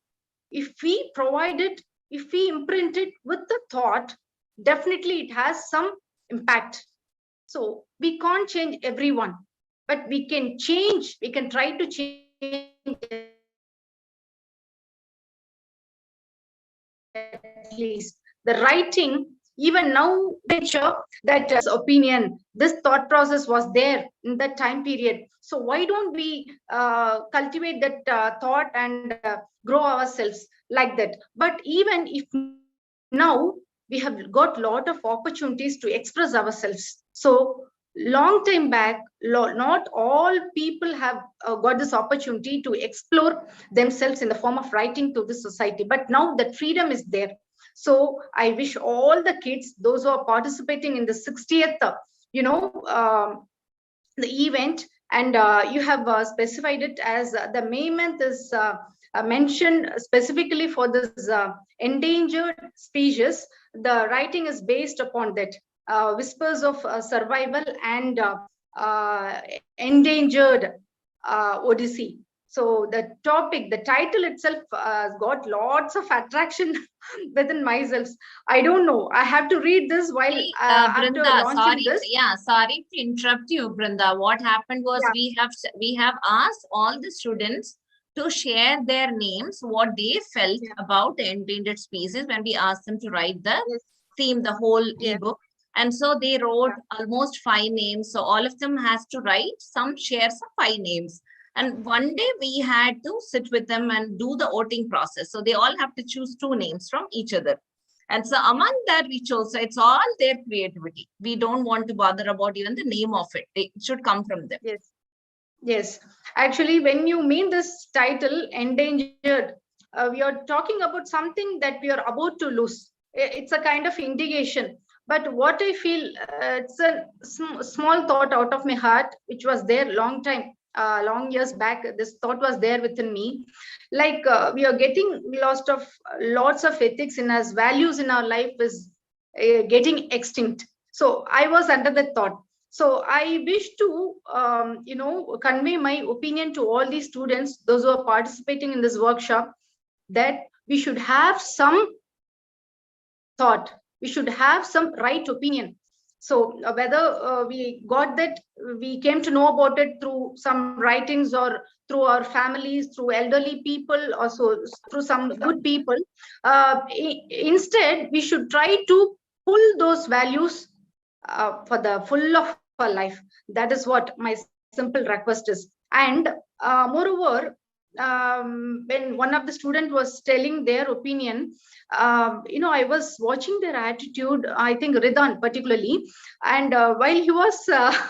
Speaker 7: if we provide it, if we imprint it with the thought, definitely it has some impact. So we can't change everyone, but we can change, we can try to change at least the writing. Even now, sure that opinion, this thought process was there in that time period. So why don't we cultivate that thought and grow ourselves like that? But even if now we have got lot of opportunities to express ourselves. So long time back, not all people have got this opportunity to explore themselves in the form of writing to the society. But now that freedom is there. So I wish all the kids, those who are participating in the 60th, the event, and you have specified it as the May month is mentioned specifically for this endangered species. The writing is based upon that, whispers of survival and endangered Odyssey. So the topic, the title itself got lots of attraction within myself. I don't know. I have to read this while after
Speaker 1: Brinda,
Speaker 7: launching
Speaker 1: sorry,
Speaker 7: this.
Speaker 1: sorry to interrupt you, Brinda. What happened was
Speaker 7: Yeah.
Speaker 1: we have asked all the students to share their names, what they felt
Speaker 7: Yeah.
Speaker 1: about the endangered species when we asked them to write the
Speaker 7: Yes.
Speaker 1: theme, the whole
Speaker 7: Yes.
Speaker 1: ebook. And so they wrote almost 5 names. So all of them has to write, some share some 5 names. And one day we had to sit with them and do the voting process. So they all have to choose 2 names from each other. And so among that we chose, so it's all their creativity. We don't want to bother about even the name of it. It should come from them.
Speaker 7: Yes. Yes. Actually, when you mean this title, endangered, we are talking about something that we are about to lose. It's a kind of indication. But what I feel, it's a small thought out of my heart, which was there long time, long years back. This thought was there within me. Like we are getting lots of ethics in us, values in our life is getting extinct. So I was under that thought. So I wish to, convey my opinion to all these students, those who are participating in this workshop, that we should have some thought, we should have some right opinion. So whether we got that, we came to know about it through some writings or through our families, through elderly people, also through some good people. Instead, we should try to pull those values for the full of our life. That is what my simple request is. And moreover, when one of the student was telling their opinion, I was watching their attitude, I think Ridan particularly, and while he was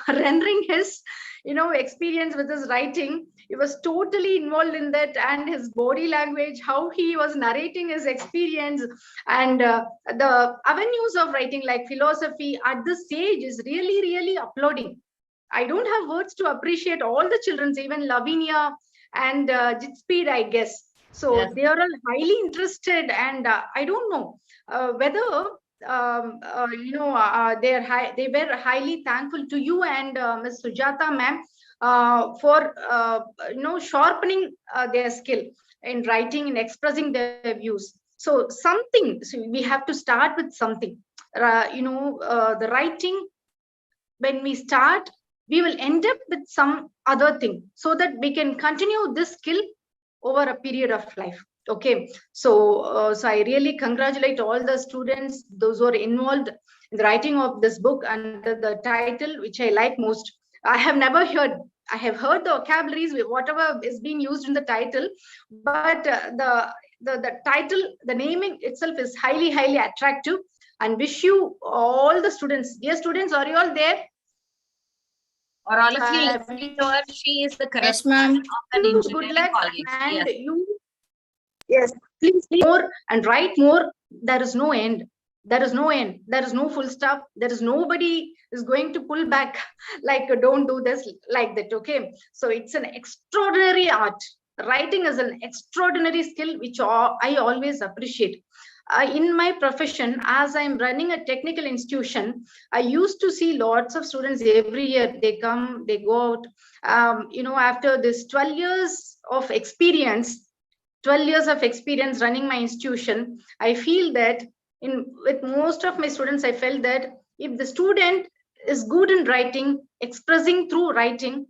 Speaker 7: rendering his experience with his writing, he was totally involved in that, and his body language, how he was narrating his experience, and the avenues of writing like philosophy at this stage is really, really applauding. I don't have words to appreciate all the children, even Lavinia and Jitspeed, I guess. So
Speaker 1: Yes.
Speaker 7: they are all highly interested, and I don't know whether they were highly thankful to you and Ms. Sujata ma'am for sharpening their skill in writing and expressing their views. So we have to start with something. The writing, when we start, we will end up with some other thing, so that we can continue this skill over a period of life. Okay, so I really congratulate all the students, those who are involved in the writing of this book under the title, which I like most. I have never heard, I have heard the vocabularies, whatever is being used in the title, but the title, the naming itself is highly, highly attractive. And wish you all the students, dear students, are you all there?
Speaker 1: Or all of you listening to her, she is the correspondent of an
Speaker 7: Good
Speaker 1: engineering
Speaker 7: luck,
Speaker 1: college.
Speaker 7: and
Speaker 1: Yes.
Speaker 7: yes, please more and write more. There is no end. There is no end. There is no full stop. There is nobody is going to pull back like don't do this like that. Okay, so it's an extraordinary art. Writing is an extraordinary skill which I always appreciate. In my profession, as I'm running a technical institution, I used to see lots of students every year. They come, they go out. After this 12 years of experience, 12 years of experience running my institution, I feel that with most of my students, I felt that if the student is good in writing, expressing through writing,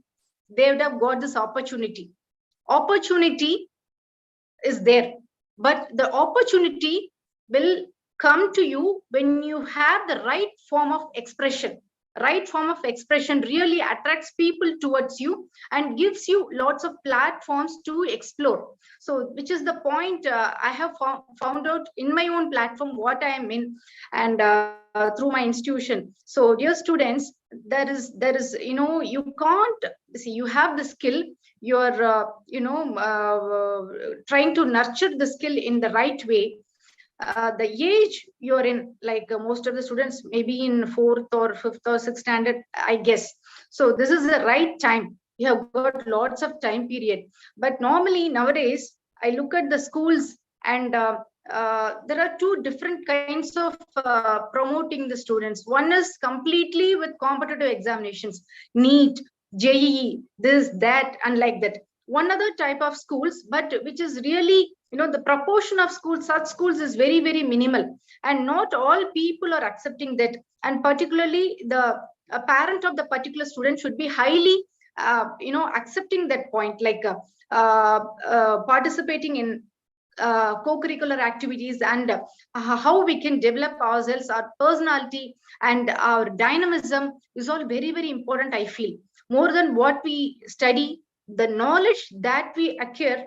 Speaker 7: they would have got this opportunity. Opportunity is there, but the opportunity will come to you when you have the right form of expression. Right form of expression really attracts people towards you and gives you lots of platforms to explore. So which is the point I have found out in my own platform what I am in, and through my institution. So dear students, there is you can't see, you have the skill, you're trying to nurture the skill in the right way. The age you're in, like most of the students maybe in 4th or 5th or 6th standard, I guess. So this is the right time. You have got lots of time period. But normally nowadays, I look at the schools, and there are two different kinds of promoting the students. One is completely with competitive examinations, NEET, JEE, this, that, and like that. One other type of schools, but which is really, the proportion of schools, such schools is very, very minimal, and not all people are accepting that. And particularly the parent of the particular student should be highly accepting that point, like participating in co-curricular activities, and how we can develop ourselves, our personality and our dynamism is all very, very important. I feel more than what we study, the knowledge that we acquire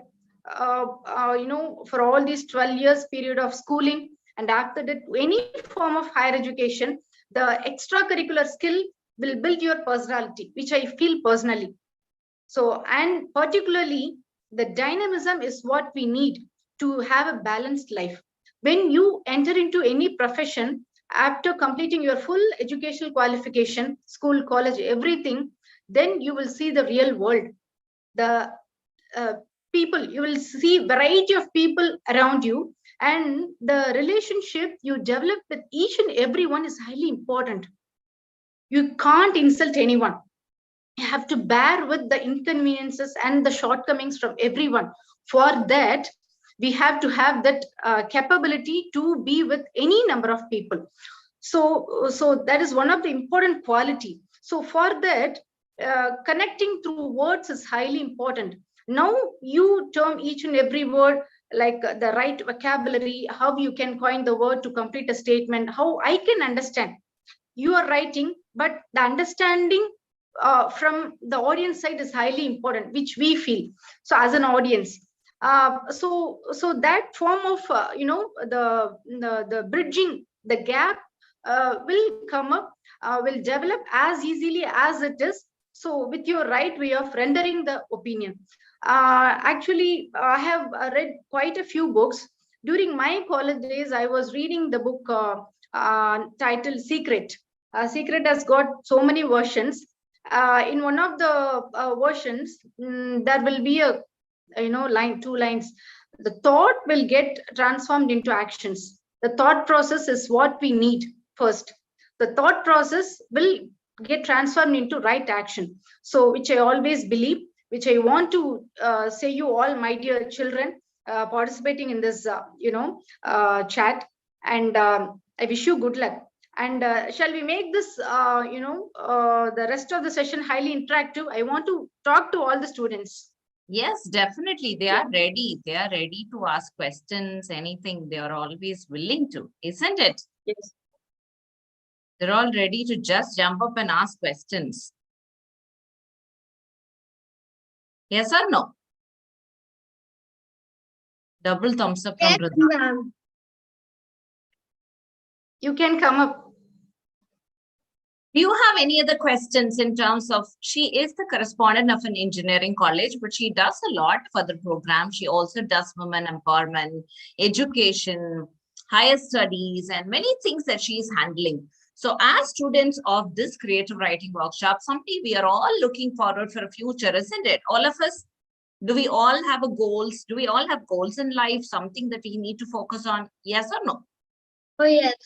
Speaker 7: for all these 12 years period of schooling, and after that any form of higher education, the extracurricular skill will build your personality, which I feel personally. So, and particularly the dynamism is what we need to have a balanced life. When you enter into any profession after completing your full educational qualification, school, college, everything, then you will see the real world. The people, you will see variety of people around you, and the relationship you develop with each and everyone is highly important. You can't insult anyone. You have to bear with the inconveniences and the shortcomings from everyone. For that, we have to have that capability to be with any number of people. So that is one of the important quality. So for that, connecting through words is highly important. Now you term each and every word, like the right vocabulary, how you can coin the word to complete a statement, how I can understand. You are writing, but the understanding from the audience side is highly important, which we feel. So as an audience, so that form of the bridging the gap will come up, will develop as easily as it is. So with your right way of rendering the opinion. Actually, I have read quite a few books. During my college days, I was reading the book titled Secret. Secret has got so many versions. In one of the versions, there will be a line, 2 lines. The thought will get transformed into actions. The thought process is what we need first. The thought process will get transformed into right action. So which I always believe, which I want to say you all, my dear children, participating in this chat, and I wish you good luck. And shall we make this the rest of the session highly interactive? I want to talk to all the students.
Speaker 1: Yes, definitely. They are ready. They are ready to ask questions, anything. They are always willing to, isn't it?
Speaker 7: Yes.
Speaker 1: They're all ready to just jump up and ask questions. Yes or no? Double thumbs up from Rudra.
Speaker 7: You can come up.
Speaker 1: Do you have any other questions in terms of, she is the correspondent of an engineering college, but she does a lot for the program. She also does women empowerment, education, higher studies, and many things that she is handling. So as students of this creative writing workshop, something we are all looking forward for a future, isn't it? All of us, do we all have a goals? Do we all have goals in life? Something that we need to focus on? Yes or no?
Speaker 3: Oh, yes.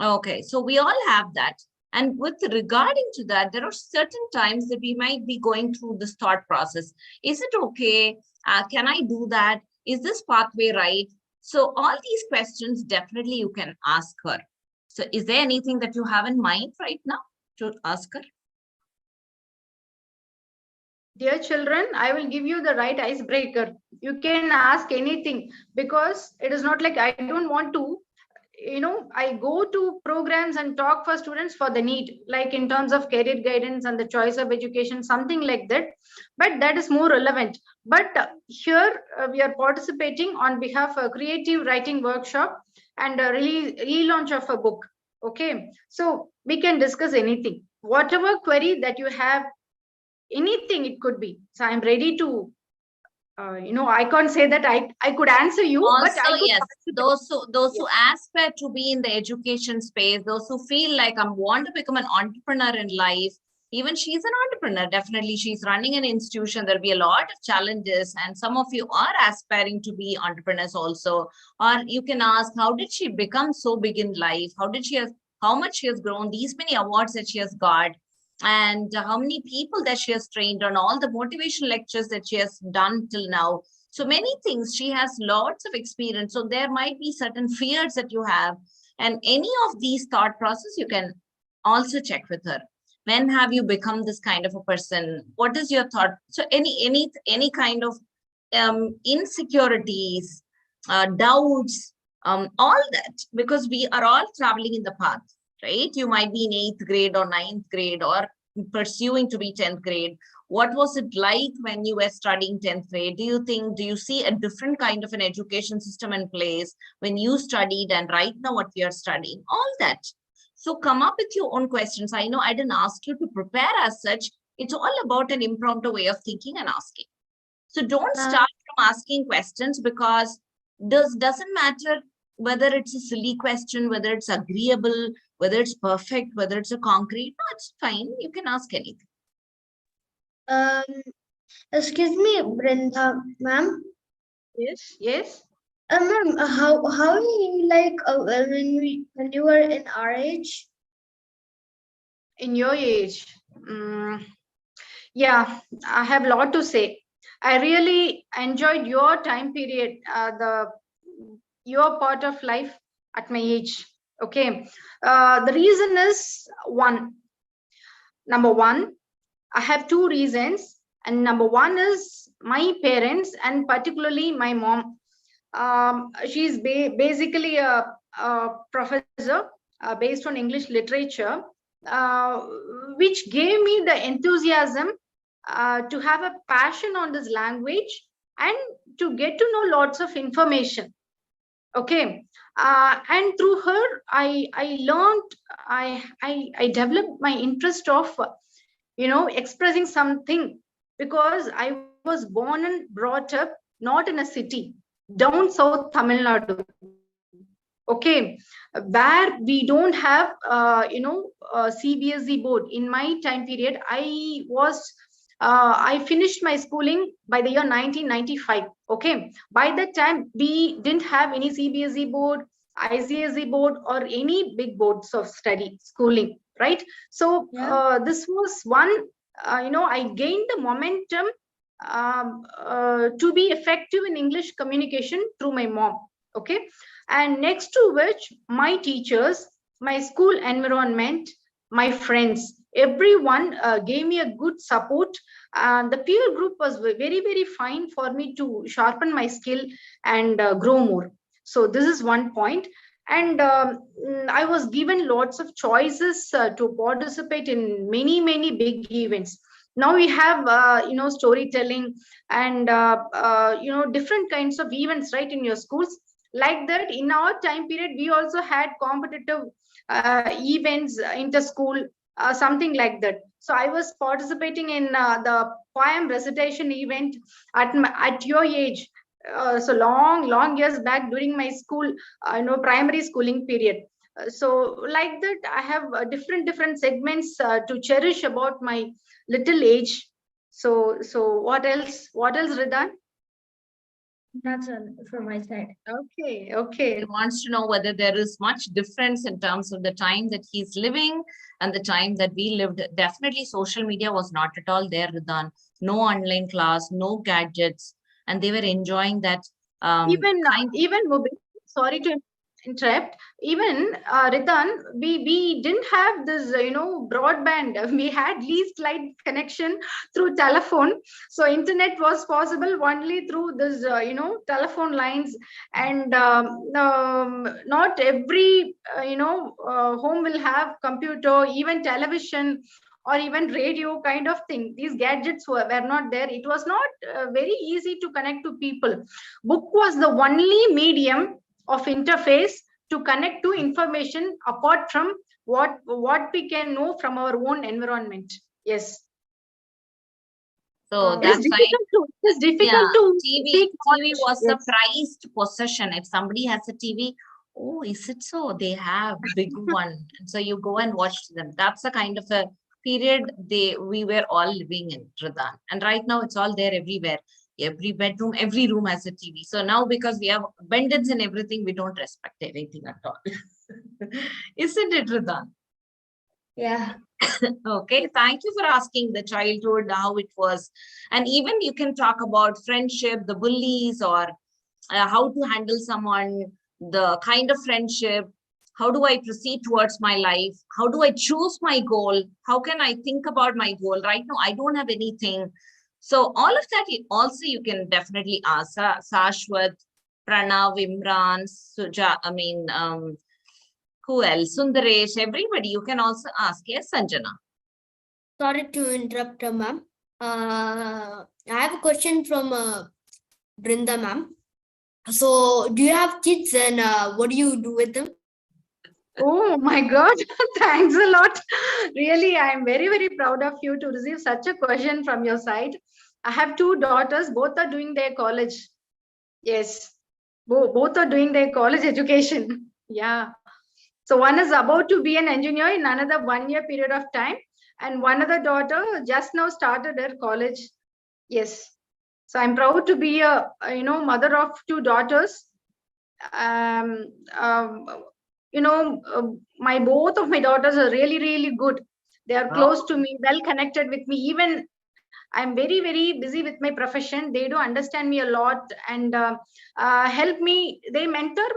Speaker 1: Okay, so we all have that. And with regarding to that, there are certain times that we might be going through this thought process. Is it okay? Can I do that? Is this pathway right? So all these questions, definitely you can ask her. So is there anything that you have in mind right now? to ask her?
Speaker 7: Dear children, I will give you the right icebreaker. You can ask anything, because it is not like I don't want to, I go to programs and talk for students for the need, like in terms of career guidance and the choice of education, something like that. But that is more relevant. But here we are participating on behalf of a creative writing workshop and a relaunch of a book. Okay, so we can discuss anything, whatever query that you have, anything it could be. So I'm ready to, I can't say that I could answer you, but
Speaker 1: Also,
Speaker 7: I could
Speaker 1: yes,
Speaker 7: participate.
Speaker 1: those who aspire to be in the education space, those who feel like I want to become an entrepreneur in life, even she's an entrepreneur, definitely she's running an institution, there'll be a lot of challenges, and some of you are aspiring to be entrepreneurs also. Or you can ask, how did she become so big in life? How much she has grown, these many awards that she has got, and how many people that she has trained on, all the motivation lectures that she has done till now. So many things, she has lots of experience. So there might be certain fears that you have, and any of these thought process you can also check with her. When have you become this kind of a person? What is your thought? So any kind of insecurities, doubts, all that, because we are all traveling in the path, right? You might be in 8th grade or 9th grade or pursuing to be 10th grade. What was it like when you were studying 10th grade? Do you see a different kind of an education system in place when you studied and right now what we are studying? All that. So come up with your own questions. I know I didn't ask you to prepare as such. It's all about an impromptu way of thinking and asking. So don't start from asking questions, because doesn't matter whether it's a silly question, whether it's agreeable, whether it's perfect, whether it's a concrete. No, it's fine. You can ask anything.
Speaker 3: Excuse me, Brenda, ma'am.
Speaker 7: Yes, yes.
Speaker 3: Ma'am, how you like when you were in our age?
Speaker 7: In your age, yeah, I have a lot to say. I really enjoyed your time period, your part of life at my age. Okay, the reason is number one, I have two reasons, and number one is my parents, and particularly my mom. She's basically a professor based on English literature, uh, which gave me the enthusiasm to have a passion on this language and to get to know lots of information. Okay, and through her, I learned, I developed my interest of expressing something, because I was born and brought up not in a city, down south Tamil Nadu. Okay, where we don't have CBSE board. In my time period, I finished my schooling by the year 1995. Okay, by that time we didn't have any CBSE board, ICSE board, or any big boards of study schooling, right? So this was one, I gained the momentum to be effective in English communication through my mom. Okay, and next to which, my teachers, my school environment, my friends, everyone gave me a good support. And the peer group was very, very fine for me to sharpen my skill and grow more. So this is one point. And I was given lots of choices to participate in many, many big events. Now we have, storytelling and, different kinds of events, right, in your schools. Like that, in our time period, we also had competitive events, inter school, something like that. So I was participating in the poem recitation event at your age. So long years back during my school, primary schooling period. So like that, I have different segments to cherish about my little age. So what else, Ridan?
Speaker 3: That's all from my side.
Speaker 7: Okay.
Speaker 1: He wants to know whether there is much difference in terms of the time that he's living and the time that we lived. Definitely social media was not at all there, Ridan. No online class, no gadgets, and they were enjoying that.
Speaker 7: Even Mubin, sorry to interrupt. Even Ritan, we didn't have this, broadband. We had least light connection through telephone. So internet was possible only through this, telephone lines. And not every, home will have computer, even television, or even radio kind of thing. These gadgets were not there. It was not very easy to connect to people. Book was the only medium of interface to connect to information apart from what we can know from our own environment. Yes.
Speaker 1: So
Speaker 7: It is
Speaker 1: that's why,
Speaker 7: difficult to seek
Speaker 1: TV was a
Speaker 7: knowledge.
Speaker 1: prized possession. If somebody has a TV, oh, is it so? They have big one. And so you go and watch them. That's the kind of a period we were all living in, Radhan. And right now it's all there everywhere. Every bedroom, every room has a TV. So now because we have abundance in everything, we don't respect anything at all. Isn't it, Radhan?
Speaker 3: Yeah.
Speaker 1: Okay, thank you for asking the childhood, how it was. And even you can talk about friendship, the bullies, or how to handle someone, the kind of friendship, how do I proceed towards my life? How do I choose my goal? How can I think about my goal? Right now, I don't have anything. So all of that also you can definitely ask Sashwat, Pranav, Imran, Suja, who else? Sundaresh, everybody, you can also ask. Yes, Sanjana.
Speaker 2: Sorry to interrupt, ma'am. I have a question from Brinda, ma'am. So, do you have kids, and what do you do with them?
Speaker 7: Oh my God, thanks a lot. Really, I am very, very proud of you to receive such a question from your side. I have two daughters, both are doing their college. Yes, both are doing their college education. Yeah. So one is about to be an engineer in another 1 year period of time, and one other daughter just now started her college. Yes. So I'm proud to be a mother of two daughters. Um, um, both of my daughters are really, really good. They are close to me, well connected with me. Even I'm very, very busy with my profession. They do understand me a lot and help me. They mentor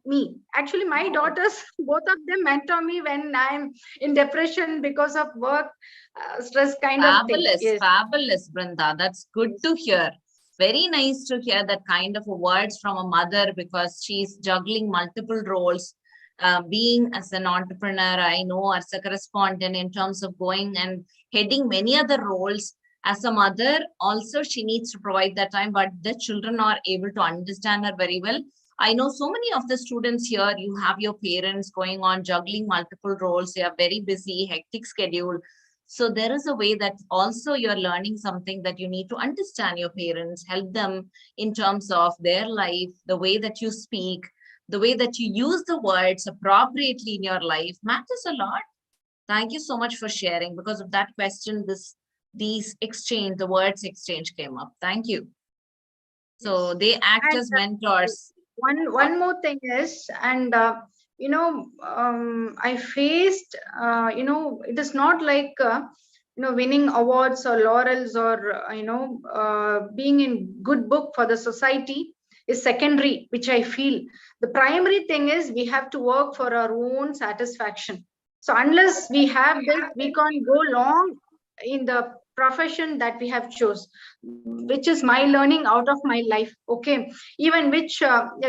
Speaker 7: me. Actually, my daughters, both of them mentor me when I'm in depression because of work, stress kind of thing.
Speaker 1: Fabulous,
Speaker 7: Yes.
Speaker 1: fabulous, Brinda. That's good to hear. Very nice to hear that kind of words from a mother because she's juggling multiple roles. Being as an entrepreneur, I know as a correspondent in terms of going and heading many other roles. As a mother, also she needs to provide that time, but the children are able to understand her very well. I know so many of the students here, you have your parents going on juggling multiple roles. They are very busy, hectic schedule. So there is a way that also you're learning something that you need to understand your parents, help them in terms of their life, the way that you speak, the way that you use the words appropriately in your life matters a lot. Thank you so much for sharing. Because of that question, the words exchange came up. Thank you. So they act as mentors.
Speaker 7: One more thing is, and I faced, it is not like winning awards or laurels or being in good book for the society is secondary, which I feel. The primary thing is we have to work for our own satisfaction. So unless we have this, we can't go long in the profession that we have chose, which is my learning out of my life. Okay, even which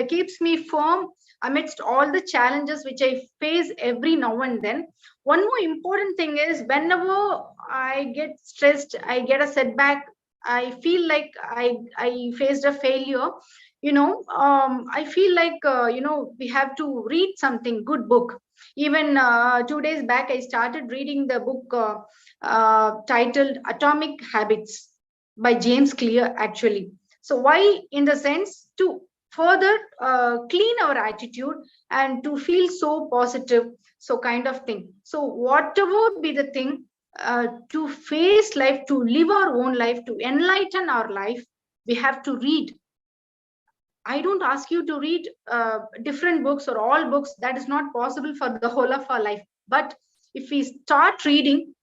Speaker 7: keeps me firm amidst all the challenges which I face every now and then. One more important thing is whenever I get stressed, I get a setback, I feel like I faced a failure, I feel like we have to read something good book. Even 2 days back I started reading the book titled Atomic Habits by James Clear, actually. So why? In the sense to further clean our attitude and to feel so positive, so kind of thing. So whatever be the thing, to face life, to live our own life, to enlighten our life, we have to read. I don't ask you to read different books or all books. That is not possible for the whole of our life. But if we start reading,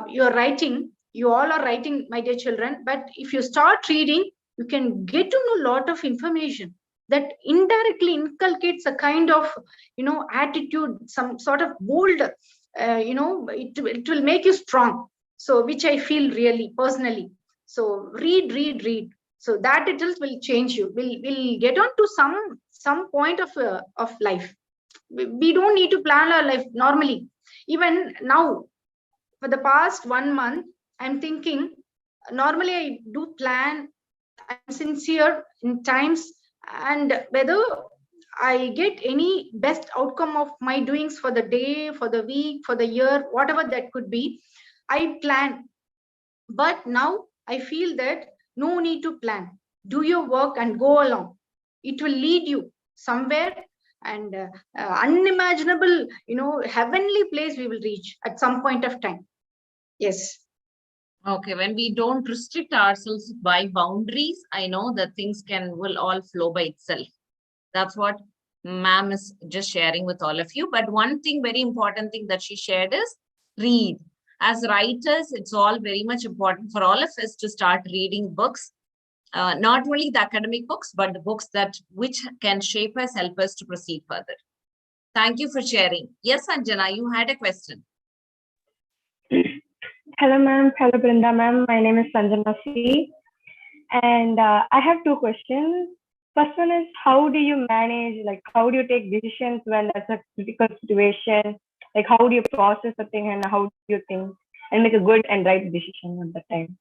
Speaker 7: you're writing, you all are writing, my dear children, but if you start reading, you can get to know a lot of information. that indirectly inculcates a kind of, attitude, some sort of bold, it will make you strong. So which I feel really personally. So read. So that itself will change you. We'll get on to some point of life. We don't need to plan our life normally. Even now, for the past 1 month, I'm thinking, normally I do plan, I'm sincere in times, and whether I get any best outcome of my doings for the day, for the week, for the year, whatever that could be, I plan. But now I feel that no need to plan. Do your work and go along. It will lead you somewhere, and unimaginable, heavenly place we will reach at some point of time. Yes.
Speaker 1: Okay, when we don't restrict ourselves by boundaries, I know that things will all flow by itself. That's what ma'am is just sharing with all of you. But one thing, very important thing that she shared is read. As writers, it's all very much important for all of us to start reading books. Not only the academic books, but the books which can shape us, help us to proceed further. Thank you for sharing. Yes, Anjana, you had a question.
Speaker 8: Hello, ma'am. Hello, Brinda, ma'am. My name is Sanjana C. And I have two questions. First one is, how do you manage, how do you take decisions when there's a critical situation? Like, how do you process a thing and how do you think and make a good and right decision at the time?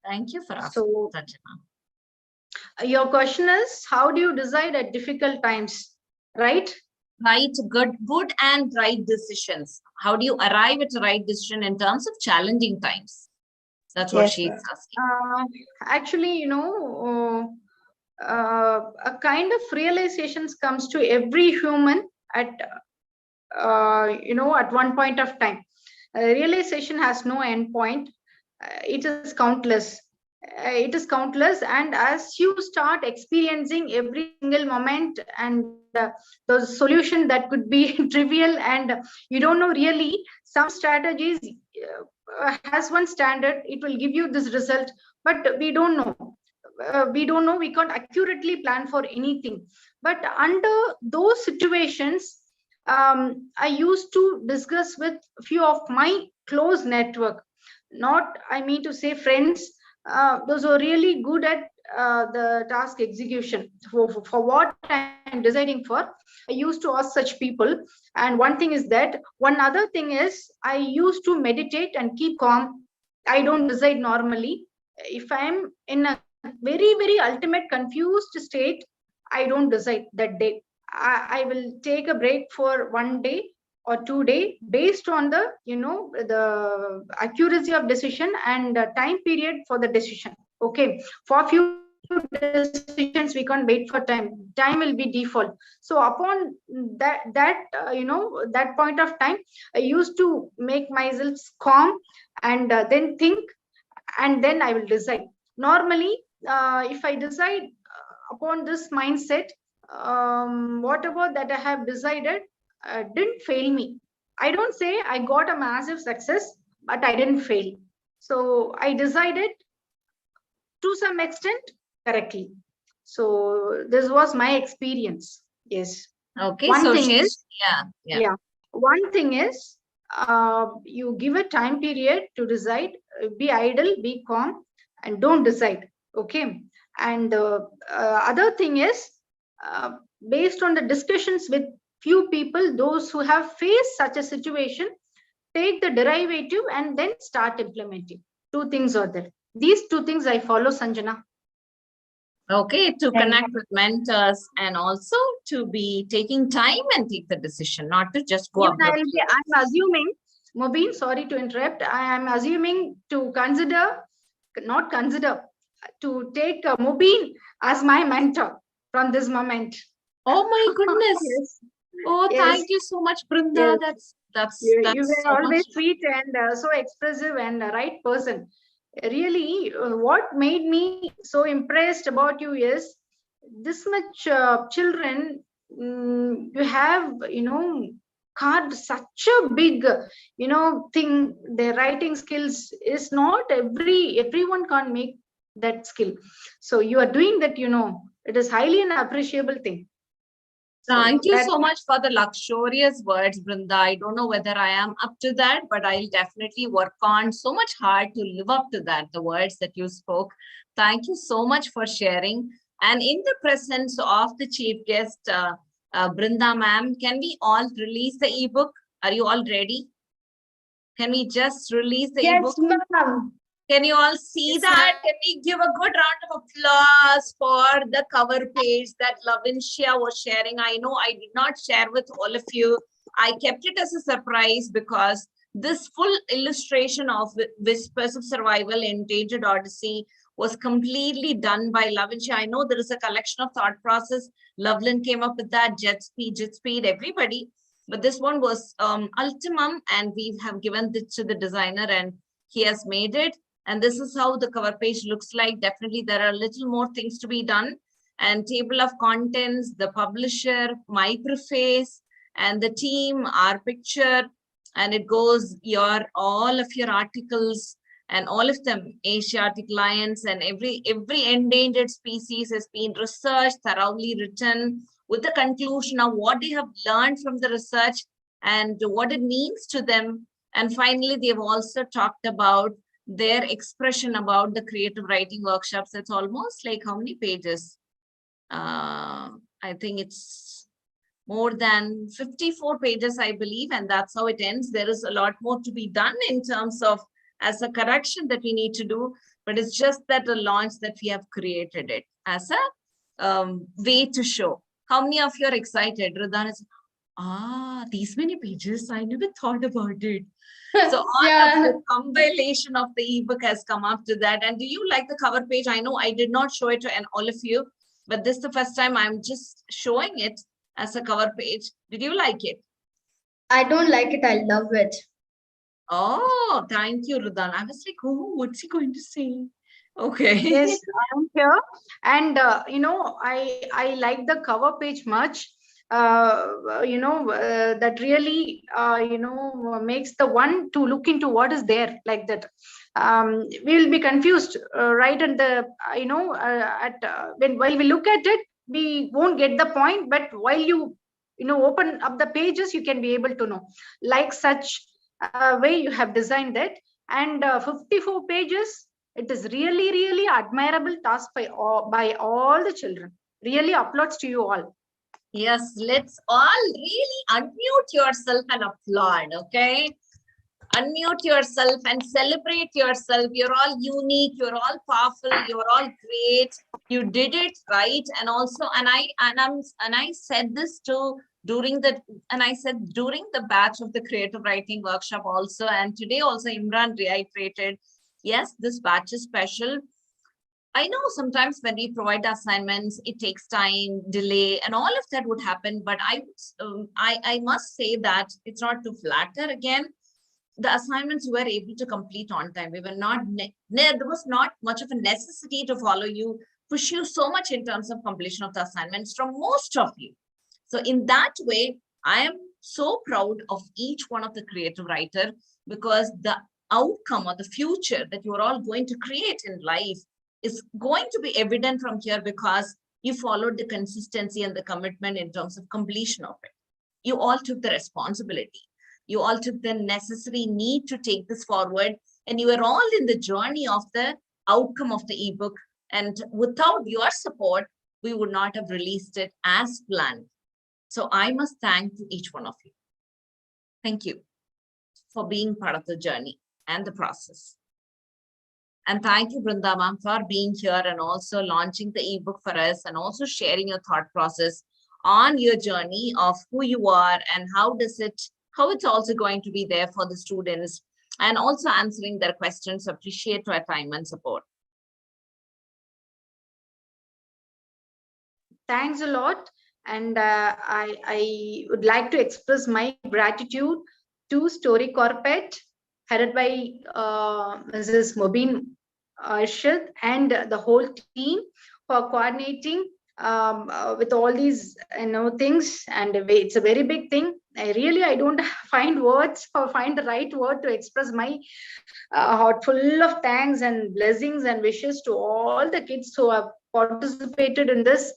Speaker 1: Thank you for asking,
Speaker 7: So,
Speaker 1: Sanjana.
Speaker 7: Your question is, how do you decide at difficult times, right?
Speaker 1: Right, good and right decisions. How do you arrive at the right decision in terms of challenging times? That's what she's asking.
Speaker 7: Actually, a kind of realizations comes to every human at one point of time. Realization has no end point. It is countless. And as you start experiencing every single moment, and the solution that could be trivial, and you don't know really, some strategies has one standard, it will give you this result, but we don't know. We can't accurately plan for anything. But under those situations, I used to discuss with few of my close network, not, I mean to say, friends, those are really good at the task execution for what I'm deciding for. I used to ask such people. And one thing is that, one other thing is, I used to meditate and keep calm. I don't decide normally. If I'm in a very, very ultimate confused state, I don't decide that day. I will take a break for 1 day or 2 days based on the the accuracy of decision and time period for the decision. Okay, for few decisions we can't wait for time will be default. So upon that point of time, I used to make myself calm, and then think, and then I will decide. Normally, if I decide upon this mindset, whatever that I have decided didn't fail me. I don't say I got a massive success, but I didn't fail. So I decided to some extent correctly. So this was my experience. Yes.
Speaker 1: Okay.
Speaker 7: One
Speaker 1: so
Speaker 7: thing is,
Speaker 1: yeah.
Speaker 7: One thing is, you give a time period to decide. Be idle, be calm, and don't decide. Okay. And other thing is, based on the discussions with few people, those who have faced such a situation, take the derivative and then start implementing. Two things are there. These two things I follow, Sanjana.
Speaker 1: Okay, to connect with mentors and also to be taking time and take the decision, not to just go up.
Speaker 7: I'm assuming, Mobeen, sorry to interrupt. I am assuming to to take Mobeen as my mentor from this moment.
Speaker 1: Oh my goodness.
Speaker 7: Yes.
Speaker 1: Oh,
Speaker 7: Yes.
Speaker 1: Thank you so much, Brinda.
Speaker 7: Yes.
Speaker 1: That's
Speaker 7: you
Speaker 1: so
Speaker 7: were always
Speaker 1: much.
Speaker 7: sweet and so expressive and the right person. Really, what made me so impressed about you is this much children. You have, carved such a big, thing. Their writing skills is not everyone can't make that skill. So you are doing that, it is highly an appreciable thing.
Speaker 1: Thank you so much for the luxurious words, Brinda. I don't know whether I am up to that, but I'll definitely work on so much hard to live up to that, the words that you spoke. Thank you so much for sharing. And in the presence of the chief guest, Brinda ma'am, can we all release the ebook? Are you all ready? Can we just release the ebook?
Speaker 7: Yes, ma'am.
Speaker 1: Can you all see
Speaker 2: Yes,
Speaker 1: that? Can we give a good round of applause for the cover page that Lavincia was sharing? I know I did not share with all of you. I kept it as a surprise because this full illustration of Whispers of Survival, Endangered Odyssey was completely done by Lavincia. I know there is a collection of thought process. Loveland came up with that, Jet Speed, everybody. But this one was ultimum, and we have given it to the designer and he has made it. And this is how the cover page looks like. Definitely, there are a little more things to be done. And table of contents, the publisher, my preface, and the team, our picture. And it goes all of your articles and all of them, Asiatic lions and every endangered species has been researched, thoroughly written with the conclusion of what they have learned from the research and what it means to them. And finally, they've also talked about their expression about the creative writing workshops. It's almost like how many pages? I think it's more than 54 pages, I believe, and that's how it ends. There is a lot more to be done in terms of as a correction that we need to do, but it's just that the launch that we have created it as a way to show. How many of you are excited? Radhan is, these many pages, I never thought about it. So all of the compilation of the ebook has come up to that. And do you like the cover page? I know I did not show it to all of you, but this is the first time I'm just showing it as a cover page. Did you like it?
Speaker 3: I don't like it. I love it.
Speaker 1: Oh, thank you, Rudan. I was like, oh, what's he going to say? Okay.
Speaker 7: Yes, I'm here. And, I like the cover page much. That really, makes the one to look into what is there like that. We'll be confused right at the, while we look at it, we won't get the point. But while you open up the pages, you can be able to know. Like such way you have designed it. And 54 pages. It is really, really admirable task by all the children. Really applauds to you all.
Speaker 1: Yes, let's all really unmute yourself and applaud, okay? Unmute yourself and celebrate yourself. You're all unique, you're all powerful, you're all great. You did it right. And also, and I said this too during the batch of the creative writing workshop also, and today also Imran reiterated, yes, this batch is special. I know sometimes when we provide assignments, it takes time, delay, and all of that would happen. But I must say that it's not to flatter again. The assignments were able to complete on time. We were not, there was not much of a necessity to follow you, push you so much in terms of completion of the assignments from most of you. So in that way, I am so proud of each one of the creative writer, because the outcome or the future that you're all going to create in life is going to be evident from here, because you followed the consistency and the commitment in terms of completion of it. You all took the responsibility. You all took the necessary need to take this forward, and you were all in the journey of the outcome of the ebook. And without your support, we would not have released it as planned. So I must thank each one of you. Thank you for being part of the journey and the process. And thank you, Brinda ma'am, for being here and also launching the ebook for us, and also sharing your thought process on your journey of who you are and how it's also going to be there for the students, and also answering their questions. Appreciate your time and support.
Speaker 7: Thanks a lot. And I would like to express my gratitude to Story Corporate, headed by Mrs. Mobeen Arshad and the whole team for coordinating with all these things. And it's a very big thing. I don't find words or find the right word to express my heart full of thanks and blessings and wishes to all the kids who have participated in this.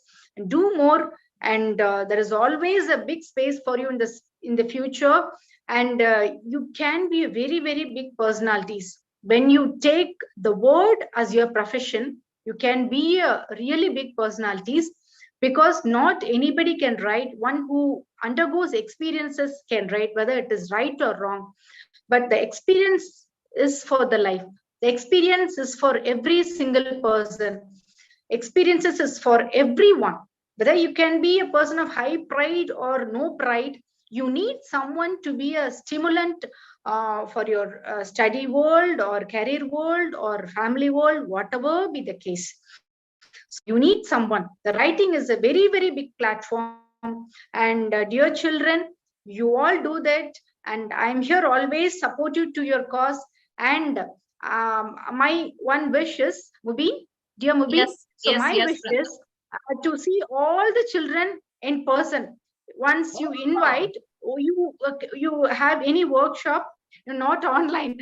Speaker 7: Do more, and there is always a big space for you in the future, and you can be a very, very big personalities when you take the word as your profession. You can be a really big personalities, because not anybody can write. One who undergoes experiences can write, whether it is right or wrong. But the experience is for the life. The experience is for every single person. Experiences is for everyone. Whether you can be a person of high pride or no pride, you need someone to be a stimulant for your study world or career world or family world, whatever be the case. So you need someone. The writing is a very, very big platform. And dear children, you all do that. And I'm here always supportive to your cause. And my one wish is, Mubin, dear Mubin,
Speaker 1: Yes,
Speaker 7: so
Speaker 1: yes,
Speaker 7: my
Speaker 1: yes,
Speaker 7: wish
Speaker 1: Brenda.
Speaker 7: is to see all the children in person. Once you invite, or you have any workshop, not online.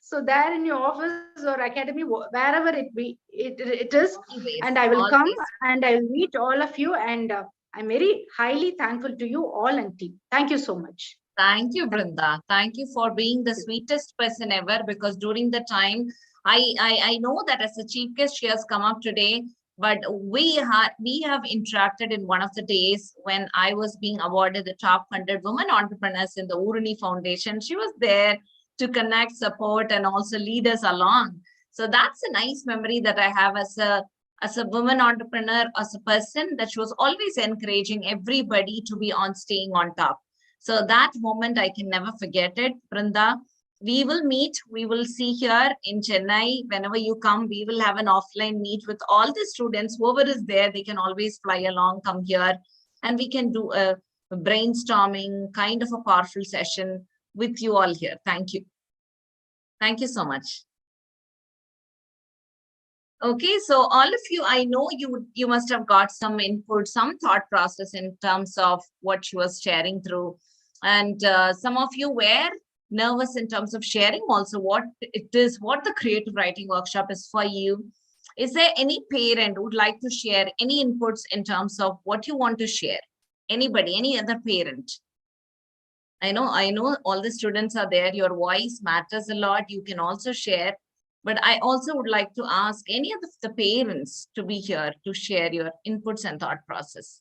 Speaker 7: So there in your office or academy, wherever it is, and
Speaker 1: Always,
Speaker 7: I will come
Speaker 1: always.
Speaker 7: and I will meet all of you. And I'm very highly thankful to you all and team. Thank you so much.
Speaker 1: Thank you, Brinda. Thank you for being the sweetest person ever, because during the time, I know that as a chief guest, she has come up today, but we have interacted in one of the days when I was being awarded the top 100 women entrepreneurs in the Urani Foundation. She was there to connect, support, and also lead us along. So that's a nice memory that I have as a woman entrepreneur, as a person, that she was always encouraging everybody to be on staying on top. So that moment, I can never forget it. Brinda, we will meet. We will see here in Chennai. Whenever you come, we will have an offline meet with all the students. Whoever is there, they can always fly along, come here, and we can do a brainstorming kind of a powerful session with you all here. Thank you. Thank you so much. Okay, so all of you, I know you must have got some input, some thought process in terms of what she was sharing through. And some of you were nervous in terms of sharing also what it is, what the creative writing workshop is for you. Is there any parent who would like to share any inputs in terms of what you want to share? Anybody, any other parent? I know all the students are there. Your voice matters a lot. You can also share. But I also would like to ask any of the parents to be here to share your inputs and thought process.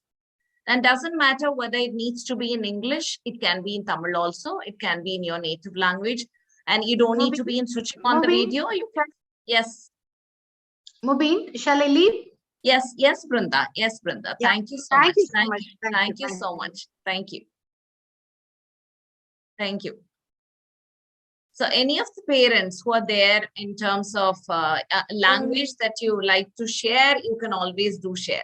Speaker 1: And doesn't matter whether it needs to be in English, it can be in Tamil also, it can be in your native language, and you don't need to be in switching on the video. You can, yes.
Speaker 7: Mubin, shall I leave?
Speaker 1: Yes, yes, Brenda. Yes, Brenda.
Speaker 7: Yeah.
Speaker 1: Thank you so
Speaker 7: Thank
Speaker 1: much.
Speaker 7: you so much.
Speaker 1: Thank you so much. Thank you. Thank you. So any of the parents who are there in terms of language that you like to share, you can always do share.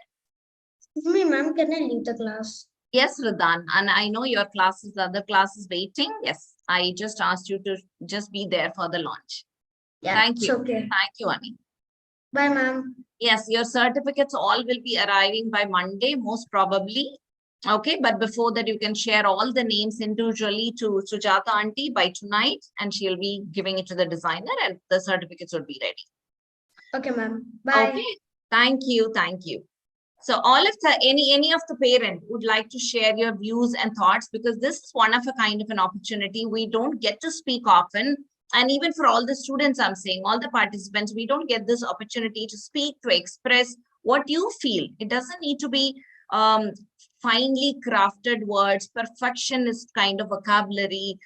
Speaker 2: Excuse me, ma'am, can I leave the class?
Speaker 1: Yes, Ridan. And I know your classes, the other classes waiting. Yes, I just asked you to just be there for the launch.
Speaker 2: Yeah,
Speaker 1: Thank you.
Speaker 2: okay.
Speaker 1: Thank you, Ani.
Speaker 2: Bye, ma'am.
Speaker 1: Yes, your certificates all will be arriving by Monday, most probably. Okay, but before that, you can share all the names individually to Sujata auntie by tonight, and she'll be giving it to the designer, and the certificates will be ready.
Speaker 2: Okay, ma'am. Bye.
Speaker 1: Okay, thank you, thank you. So all of the any of the parent would like to share your views and thoughts, because this is one of a kind of an opportunity we don't get to speak often. And even for all the students, I'm saying, all the participants, we don't get this opportunity to speak, to express what you feel. It doesn't need to be finely crafted words, perfectionist kind of vocabulary,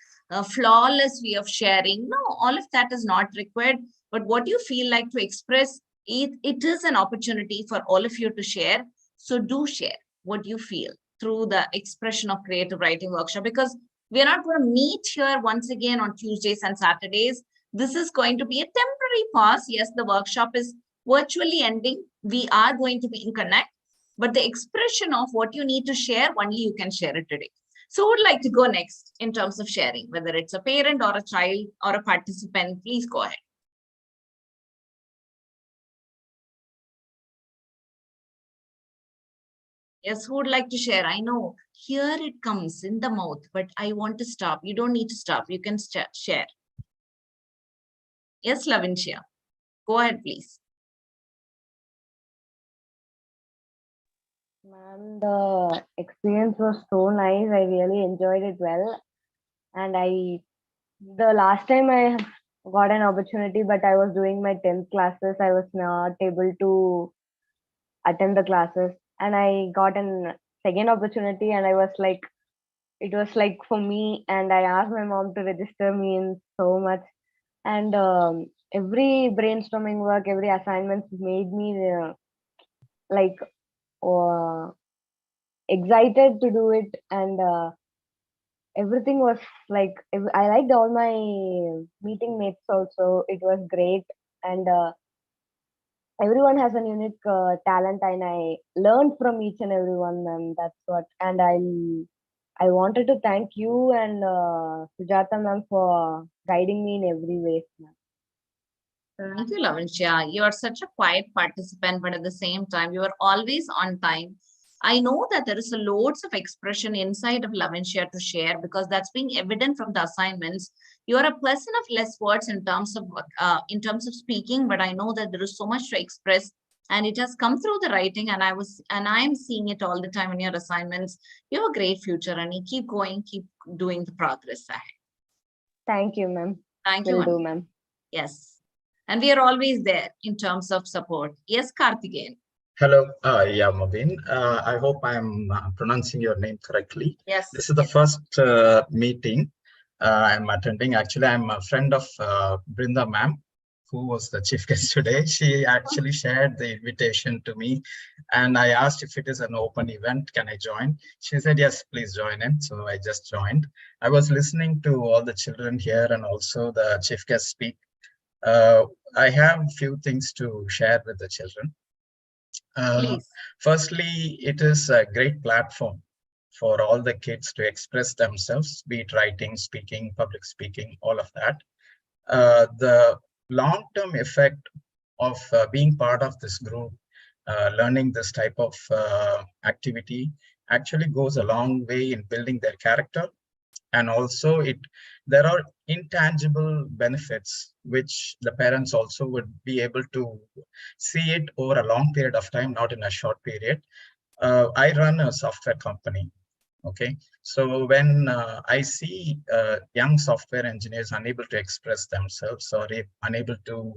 Speaker 1: flawless way of sharing. No, all of that is not required. But what you feel like to express, it is an opportunity for all of you to share. So do share what you feel through the expression of creative writing workshop, because we're not going to meet here once again on Tuesdays and Saturdays. This is going to be a temporary pause. Yes, the workshop is virtually ending. We are going to be in connect, but the expression of what you need to share, only you can share it today. So who would like to go next in terms of sharing, whether it's a parent or a child or a participant? Please go ahead. Yes, who would like to share? I know here it comes in the mouth, but I want to stop. You don't need to stop. You can share. Yes, Lavincia. Go ahead, please.
Speaker 9: Ma'am, the experience was so nice. I really enjoyed it well. And the last time I got an opportunity, but I was doing my 10th classes. I was not able to attend the classes. And I got an second opportunity, and it was like for me. And I asked my mom to register me in so much. And every brainstorming work, every assignment made me like uh, excited to do it. And everything was like, I liked all my meeting mates also. It was great. And everyone has a unique talent, and I learned from each and everyone, and that's what. And I wanted to thank you and Sujata ma'am for guiding me in every way, ma'am.
Speaker 1: Thank you, Lavincia. You are such a quiet participant, but at the same time, you are always on time. I know that there is a loads of expression inside of Lavincia to share because that's being evident from the assignments. You are a person of less words in terms of speaking, but I know that there is so much to express, and it has come through the writing. And I am seeing it all the time in your assignments. You have a great future, and you keep going, keep doing the progress ahead.
Speaker 9: Thank you, ma'am.
Speaker 1: Thank
Speaker 9: Will
Speaker 1: you.
Speaker 9: do, ma'am.
Speaker 1: Yes. And we are always there in terms of support. Yes, Karthikeyan.
Speaker 10: Hello, yeah, Mobin. I hope I'm pronouncing your name correctly.
Speaker 1: Yes.
Speaker 10: This is the first meeting I'm attending. Actually, I'm a friend of Brinda ma'am, who was the chief guest today. She actually shared the invitation to me, and I asked if it is an open event, can I join? She said, yes, please join in. So I just joined. I was listening to all the children here and also the chief guest speak. I have a few things to share with the children. Firstly, it is a great platform for all the kids to express themselves, be it writing, speaking, public speaking, all of that. The long-term effect of being part of this group, learning this type of activity actually goes a long way in building their character. And also there are intangible benefits which the parents also would be able to see it over a long period of time, not in a short period. I run a software company. Okay, so when I see young software engineers unable to express themselves or unable to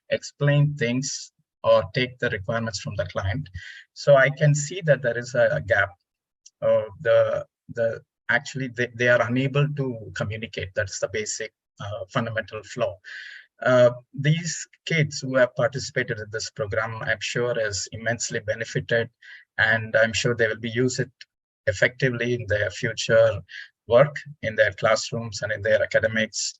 Speaker 10: explain things or take the requirements from the client, so I can see that there is a gap. Actually they are unable to communicate. That's the basic fundamental flaw. These kids who have participated in this program, I'm sure has immensely benefited, and I'm sure they will be use it effectively in their future work, in their classrooms and in their academics,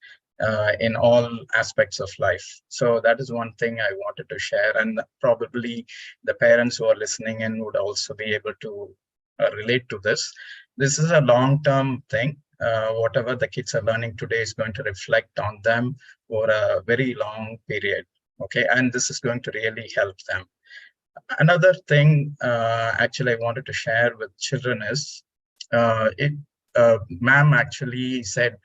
Speaker 10: in all aspects of life. So that is one thing I wanted to share, and probably the parents who are listening in would also be able to relate to this. This is a long-term thing. Whatever the kids are learning today is going to reflect on them for a very long period. Okay, and this is going to really help them. Another thing actually I wanted to share with children is ma'am actually said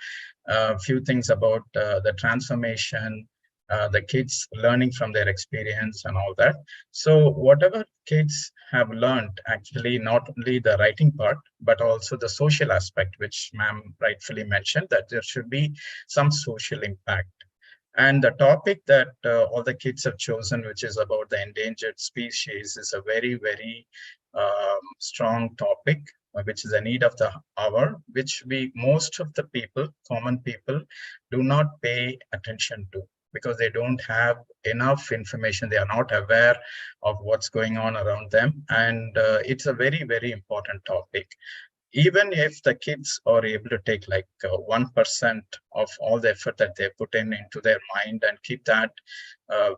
Speaker 10: a few things about the transformation, the kids learning from their experience and all that. So whatever kids have learned, actually not only the writing part, but also the social aspect, which ma'am rightfully mentioned, that there should be some social impact. And the topic that all the kids have chosen, which is about the endangered species, is a very, very strong topic, which is a need of the hour, which most of the people, common people, do not pay attention to because they don't have enough information. They are not aware of what's going on around them. And it's a very, very important topic. Even if the kids are able to take like 1% of all the effort that they put into their mind and keep that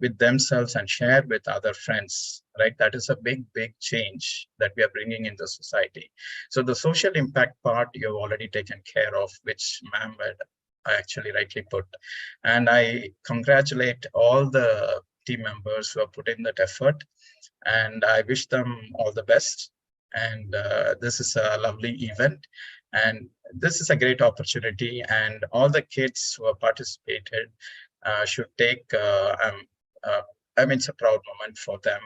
Speaker 10: with themselves and share with other friends, right? That is a big, big change that we are bringing in the society. So the social impact part you've already taken care of, which ma'am had actually rightly put. And I congratulate all the team members who have put in that effort, and I wish them all the best. And this is a lovely event. And this is a great opportunity. And all the kids who have participated should take, I mean, it's a proud moment for them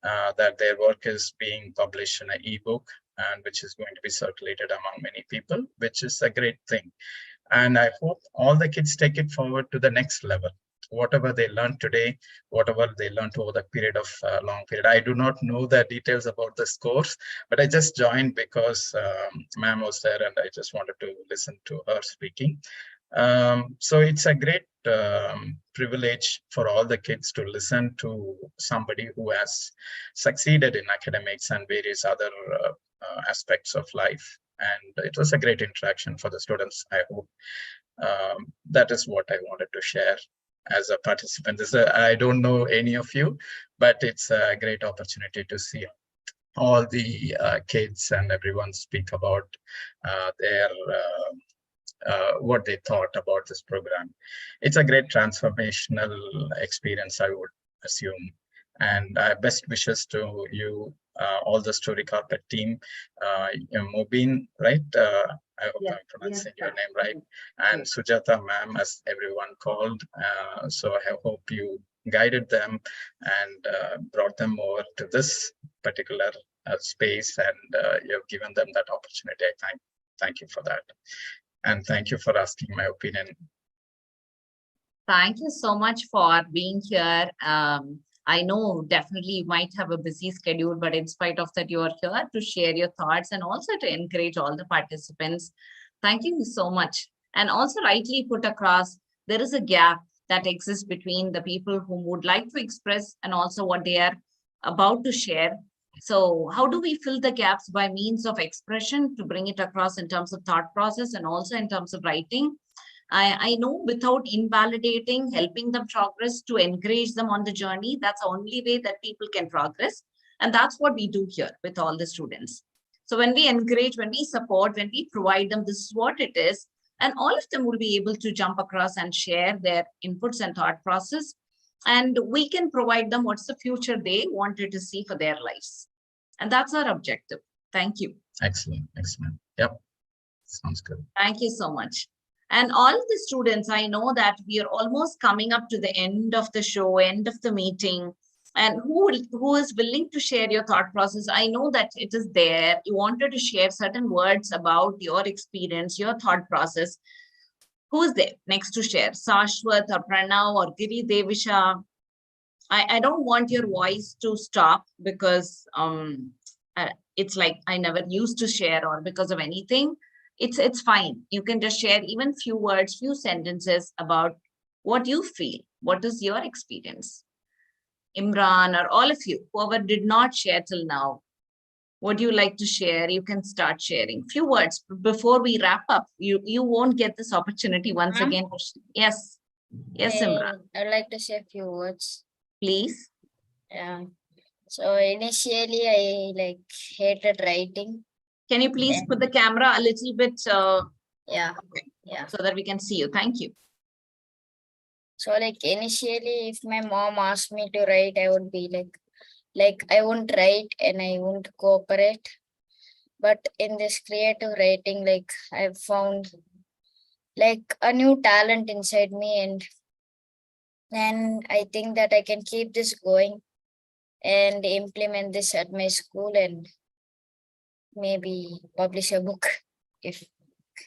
Speaker 10: that their work is being published in an ebook, and which is going to be circulated among many people, which is a great thing. And I hope all the kids take it forward to the next level. Whatever they learned today, whatever they learned over the period of long period. I do not know the details about this course, but I just joined because ma'am was there and I just wanted to listen to her speaking. So it's a great privilege for all the kids to listen to somebody who has succeeded in academics and various other aspects of life. And it was a great interaction for the students, I hope. That is what I wanted to share as a participant. I don't know any of you, but it's a great opportunity to see all the kids and everyone speak about their what they thought about this program. It's a great transformational experience, I would assume. And best wishes to you, all the Story Carpet team, Mobin, right? I hope I'm pronouncing your name right. And Sujata ma'am, as everyone called. So I hope you guided them and brought them over to this particular space, and you have given them that opportunity. I thank you for that. And thank you for asking my opinion.
Speaker 1: Thank you so much for being here. I know definitely you might have a busy schedule, but in spite of that, you are here to share your thoughts and also to encourage all the participants. Thank you so much. And also rightly put across, there is a gap that exists between the people who would like to express and also what they are about to share. So how do we fill the gaps? By means of expression to bring it across in terms of thought process and also in terms of writing. I know without invalidating, helping them progress, to encourage them on the journey, that's the only way that people can progress. And that's what we do here with all the students. So when we encourage, when we support, when we provide them, this is what it is. And all of them will be able to jump across and share their inputs and thought process. And we can provide them what's the future they wanted to see for their lives. And that's our objective. Thank you.
Speaker 10: Excellent, excellent. Yep, sounds good.
Speaker 1: Thank you so much. And all of the students, I know that we are almost coming up to the end of the show, end of the meeting. And who is willing to share your thought process? I know that it is there. You wanted to share certain words about your experience, your thought process. Who is there next to share? Sashwat or Pranav or Giri Devisha? I don't want your voice to stop because it's like I never used to share or because of anything. It's fine. You can just share even few words, few sentences about what you feel. What is your experience? Imran or all of you, whoever did not share till now, what do you like to share? You can start sharing. Few words before we wrap up. You won't get this opportunity once again. Yes. Yes, Imran.
Speaker 11: I'd like to say a few words.
Speaker 1: Please.
Speaker 11: Yeah. So initially I hated writing.
Speaker 1: Can you please put the camera a little bit?
Speaker 11: Yeah.
Speaker 1: Okay.
Speaker 11: Yeah.
Speaker 1: So that we can see you. Thank you.
Speaker 11: So initially, if my mom asked me to write, I would be like I won't write and I won't cooperate. But in this creative writing, I've found a new talent inside me, and I think that I can keep this going and implement this at my school and maybe publish a book if.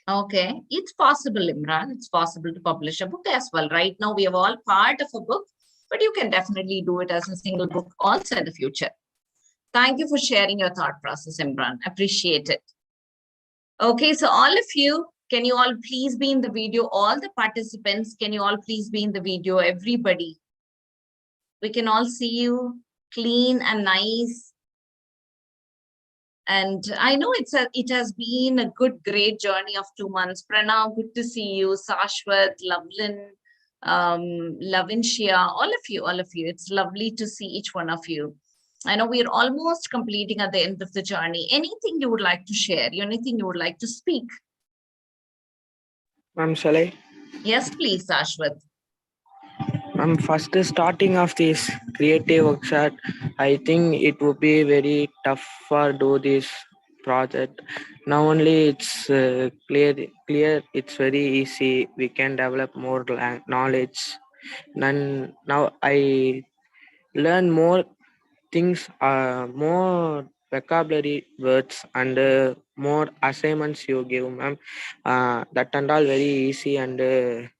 Speaker 1: Okay, it's possible, Imran. It's possible to publish a book as well. Right now, we are all part of a book, but you can definitely do it as a single book also in the future. Thank you for sharing your thought process, Imran. Appreciate it. Okay, so all of you, can you all please be in the video? All the participants, can you all please be in the video? Everybody. We can all see you clean and nice. And I know it has been a great journey of 2 months. Pranav, good to see you. Sashwat, Lovelin, Lavincia, all of you. It's lovely to see each one of you. I know we're almost completing at the end of the journey. Anything you would like to share? Anything you would like to speak?
Speaker 12: Ma'am, shall I?
Speaker 1: Yes, please, Sashwat.
Speaker 12: First starting of this creative workshop, I think it would be very tough for do this project. Now only it's clear. It's very easy. We can develop more knowledge. And now I learn more things, more vocabulary words and more assignments you give, ma'am. That and all very easy and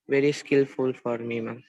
Speaker 12: very skillful for me, ma'am.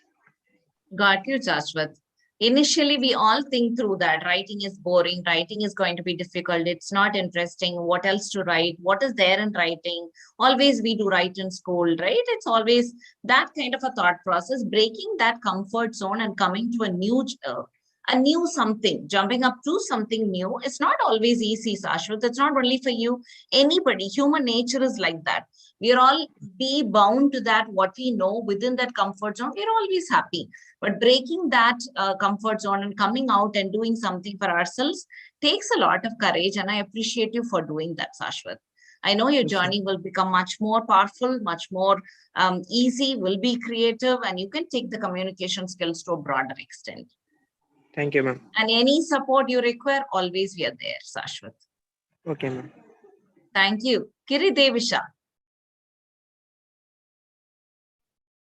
Speaker 1: Got you, Jashwat. Initially, we all think through that. Writing is boring. Writing is going to be difficult. It's not interesting. What else to write? What is there in writing? Always we do write in school, right? It's always that kind of a thought process, breaking that comfort zone and coming to a new something, jumping up to something new. It's not always easy, Sashwat. It's not only for you. Anybody, human nature is like that. We are all be bound to that, what we know within that comfort zone. We're always happy. But breaking that comfort zone and coming out and doing something for ourselves takes a lot of courage. And I appreciate you for doing that, Sashwat. I know your journey will become much more powerful, much more easy, will be creative, and you can take the communication skills to a broader extent.
Speaker 12: Thank you, ma'am.
Speaker 1: And any support you require, always we are there, Sashwat.
Speaker 12: Okay, ma'am.
Speaker 1: Thank you. Kiri Devisha.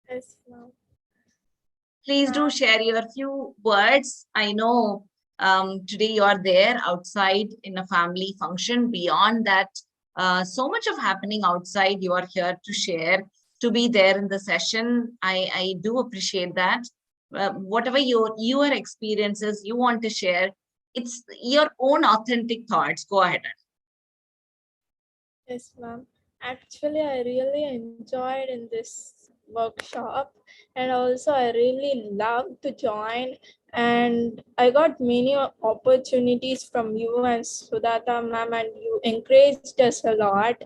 Speaker 13: Yes, ma'am.
Speaker 1: Please do share your few words. I know today you are there outside in a family function. Beyond that, so much of happening outside, you are here to share, to be there in the session. I do appreciate that. Whatever your experiences you want to share, it's your own authentic thoughts. Go ahead.
Speaker 13: Yes, ma'am. Actually, I really enjoyed in this workshop, and also I really love to join, and I got many opportunities from you and Sudhata ma'am, and you encouraged us a lot.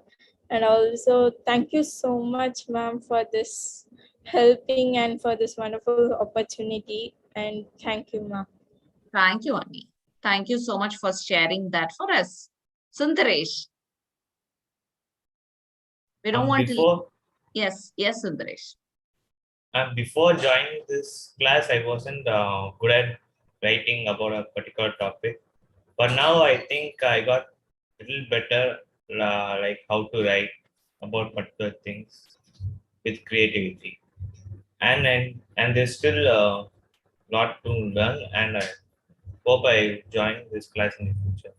Speaker 13: And also thank you so much, ma'am, for this helping and for this wonderful opportunity, and thank you, ma'am.
Speaker 1: Thank you, Ani. Thank you so much for sharing that for us. Sundaresh. We don't want to. Yes, Sundaresh.
Speaker 14: Before joining this class, I wasn't good at writing about a particular topic. But now I think I got a little better, like how to write about particular things with creativity. And there's still a lot to learn, and I hope I join this class in the future.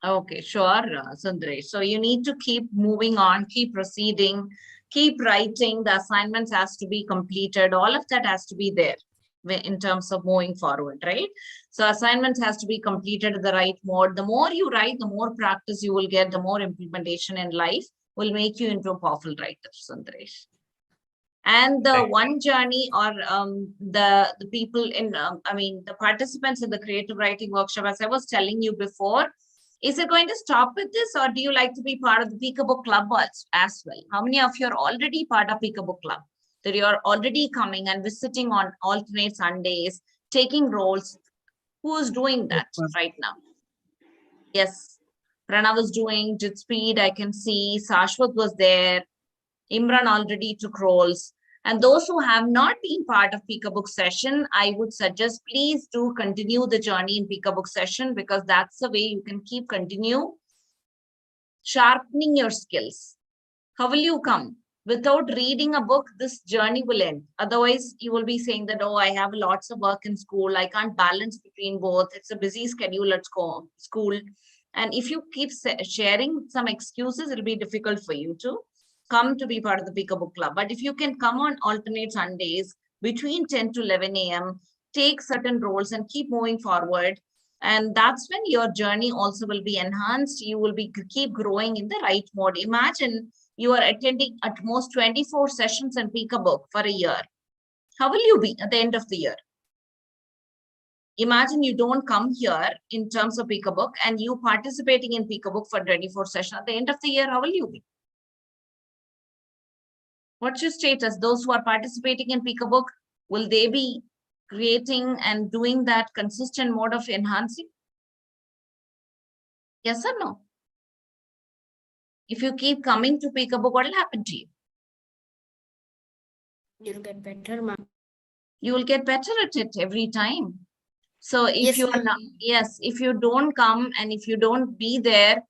Speaker 1: Okay, sure, Sundaresh. So you need to keep moving on, keep proceeding, keep writing. The assignments has to be completed. All of that has to be there in terms of moving forward, right? So assignments has to be completed in the right mode. The more you write, the more practice you will get, the more implementation in life will make you into a powerful writer, Sundaresh. And the one journey or the people in, the participants in the creative writing workshop, as I was telling you before, is it going to stop with this, or do you like to be part of the Peekabook Club as well? How many of you are already part of Peekabook Club? That you are already coming and visiting on alternate Sundays, taking roles. Who is doing that right now? Yes, Pranav was doing Jit Speed. I can see Sashwat was there. Imran already took roles. And those who have not been part of Peekabook session, I would suggest please do continue the journey in Peekabook session, because that's the way you can continue sharpening your skills. How will you come? Without reading a book, this journey will end. Otherwise, you will be saying that, oh, I have lots of work in school. I can't balance between both. It's a busy schedule at school. And if you keep sharing some excuses, it'll be difficult for you to come to be part of the Peekabook Club. But if you can come on alternate Sundays between 10 to 11 a.m., take certain roles and keep moving forward. And that's when your journey also will be enhanced. You will keep growing in the right mode. Imagine you are attending at most 24 sessions in Peekabook for a year. How will you be at the end of the year? Imagine you don't come here in terms of Peekabook and you participating in Peekabook for 24 sessions. At the end of the year, how will you be? What's your status? Those who are participating in Peekabook, will they be creating and doing that consistent mode of enhancing? Yes or no? If you keep coming to Peekabook, what will happen to you?
Speaker 2: You'll get better, ma'am.
Speaker 1: You will get better at it every time. So if
Speaker 2: Yes,
Speaker 1: you are
Speaker 2: ma'am.
Speaker 1: not, yes, if you don't come and if you don't be there,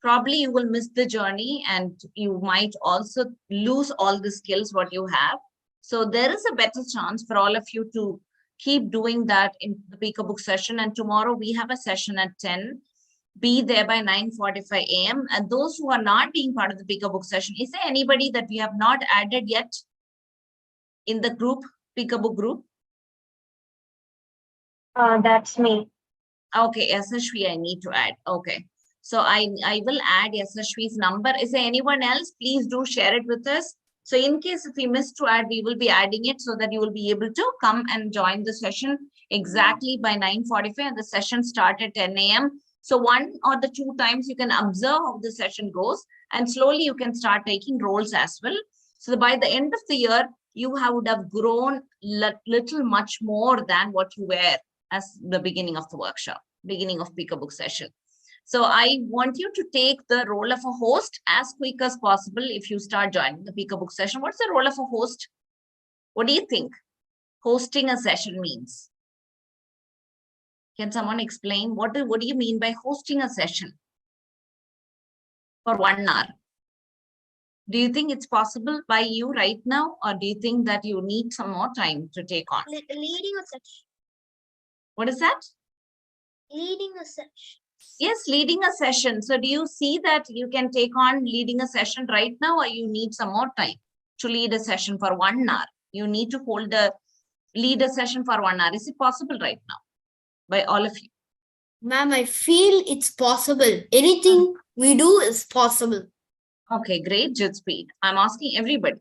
Speaker 1: probably you will miss the journey and you might also lose all the skills what you have. So there is a better chance for all of you to keep doing that in the Peekabook session. And tomorrow we have a session at 10. Be there by 9:45 a.m. And those who are not being part of the Peekabook session, is there anybody that we have not added yet in the group, Peekabook group?
Speaker 5: That's me.
Speaker 1: Okay, Yashashvi, I need to add. Okay. So I will add Yashashvi's number. Is there anyone else? Please do share it with us. So in case if we miss to add, we will be adding it so that you will be able to come and join the session exactly by 9:45 and the session start at 10 a.m. So one or the two times you can observe how the session goes and slowly you can start taking roles as well. So by the end of the year, you would have grown little much more than what you were as the beginning of the workshop, beginning of Peekabook session. So I want you to take the role of a host as quick as possible if you start joining the Peekabook session. What's the role of a host? What do you think hosting a session means? Can someone explain what do you mean by hosting a session for 1 hour? Do you think it's possible by you right now, or do you think that you need some more time to take on?
Speaker 3: Leading a session.
Speaker 1: What is that?
Speaker 3: Leading a session.
Speaker 1: Yes, leading a session. So do you see that you can take on leading a session right now, or you need some more time to lead a session for 1 hour? You need to lead a session for 1 hour. Is it possible right now by all of you?
Speaker 2: Ma'am, I feel it's possible. Anything we do is possible.
Speaker 1: Okay, great, Jitspreet. I'm asking everybody.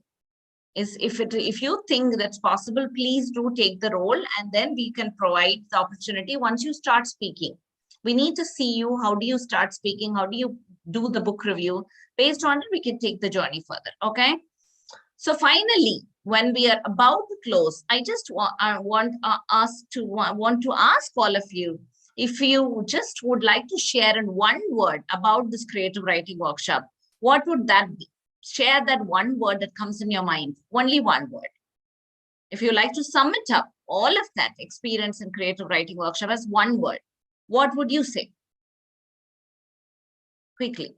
Speaker 1: If you think that's possible, please do take the role and then we can provide the opportunity once you start speaking. We need to see you. How do you start speaking? How do you do the book review? Based on it, we can take the journey further. Okay. So finally, when we are about to close, I just want to ask all of you, if you just would like to share in one word about this creative writing workshop, what would that be? Share that one word that comes in your mind, only one word. If you like to sum it up, all of that experience in creative writing workshop as one word, what would you say? Quickly.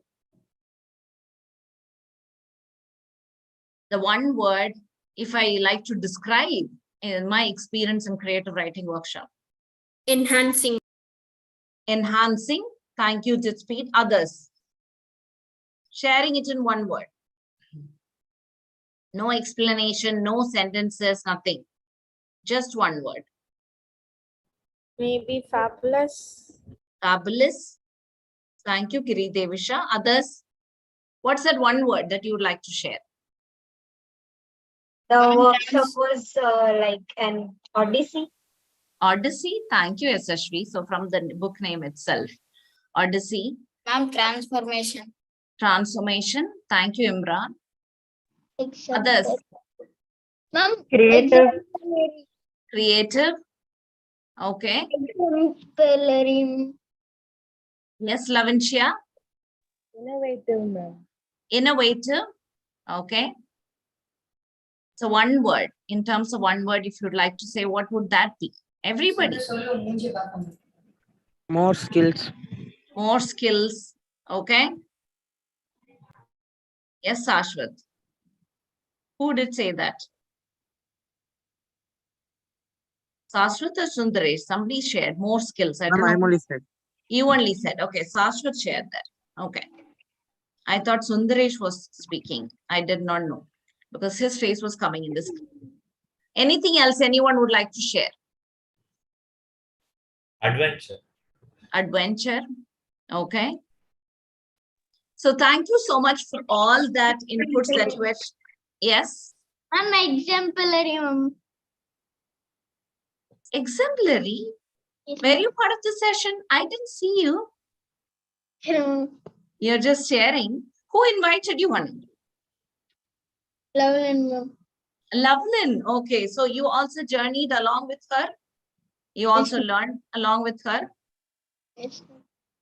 Speaker 1: The one word, if I like to describe my experience in creative writing workshop.
Speaker 2: Enhancing.
Speaker 1: Enhancing. Thank you, Jitspreet. Others. Sharing it in one word. No explanation, no sentences, nothing. Just one word.
Speaker 13: Maybe fabulous.
Speaker 1: Fabulous. Thank you, Kiri Devisha. Others? What's that one word that you would like to share?
Speaker 5: The workshop was like an Odyssey.
Speaker 1: Odyssey. Thank you, Yashashvi. So from the book name itself. Odyssey.
Speaker 11: Ma'am, transformation.
Speaker 1: Transformation. Thank you, Imran. Others?
Speaker 3: Ma'am,
Speaker 8: Creative.
Speaker 1: Creative. Okay.
Speaker 3: exemplary.
Speaker 1: Yes, Lavanshia.
Speaker 9: Innovative, ma'am.
Speaker 1: Innovative. Okay. So one word, in terms of one word, if you'd like to say, what would that be? Everybody.
Speaker 12: More skills.
Speaker 1: More skills. Okay. Yes, Ashwath. Who did say that? Sashwat or Sundaresh? Somebody shared more skills. I don't know.
Speaker 12: I'm only said.
Speaker 1: You only said. Okay, Sashwat shared that. Okay. I thought Sundaresh was speaking. I did not know because his face was coming in this. Anything else anyone would like to share?
Speaker 14: Adventure.
Speaker 1: Adventure. Okay. So thank you so much for all that inputs that you had. Yes.
Speaker 3: I'm exemplary.
Speaker 1: Exemplary. Were you part of the session? I didn't see you. You're just sharing. Who invited you on? Lovelin. Okay. So you also journeyed along with her. You also learned along with her.
Speaker 3: Yes.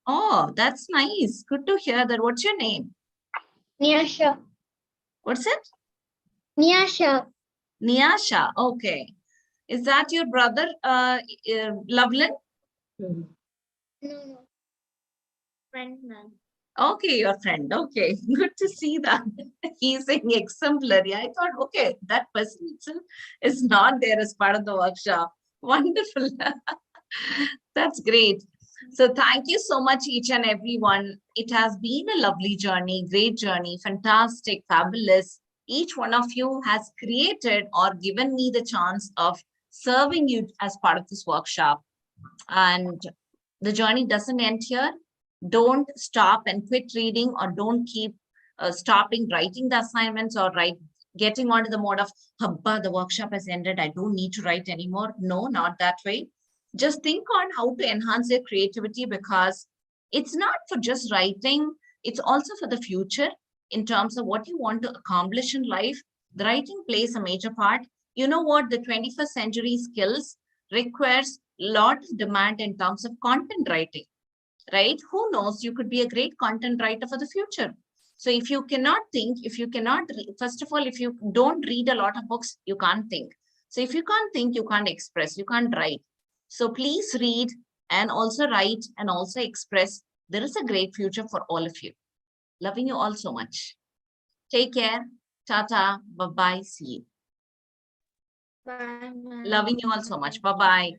Speaker 1: Oh, that's nice. Good to hear that. What's your name?
Speaker 3: Nyasha.
Speaker 1: What's it?
Speaker 3: Nyasha.
Speaker 1: Nyasha. Okay. Is that your brother, Loveland?
Speaker 3: No. Friend, ma'am.
Speaker 1: Okay, your friend. Okay, good to see that. He's saying exemplary. I thought, okay, that person itself is not there as part of the workshop. Wonderful. That's great. So thank you so much, each and everyone. It has been a lovely journey, great journey, fantastic, fabulous. Each one of you has created or given me the chance of serving you as part of this workshop. And the journey doesn't end here. Don't stop and quit reading, or don't keep stopping writing the assignments, or getting onto the mode of, Habba, the workshop has ended, I don't need to write anymore. No, not that way. Just think on how to enhance your creativity, because it's not for just writing, it's also for the future in terms of what you want to accomplish in life. The writing plays a major part. You know what? The 21st century skills requires a lot of demand in terms of content writing, right? Who knows? You could be a great content writer for the future. So if you cannot think, if you cannot, first of all, if you don't read a lot of books, you can't think. So if you can't think, you can't express, you can't write. So please read and also write and also express. There is a great future for all of you. Loving you all so much. Take care. Tata. Bye-bye. See you.
Speaker 3: Bye, ma'am.
Speaker 1: Loving you all so much. Bye-bye.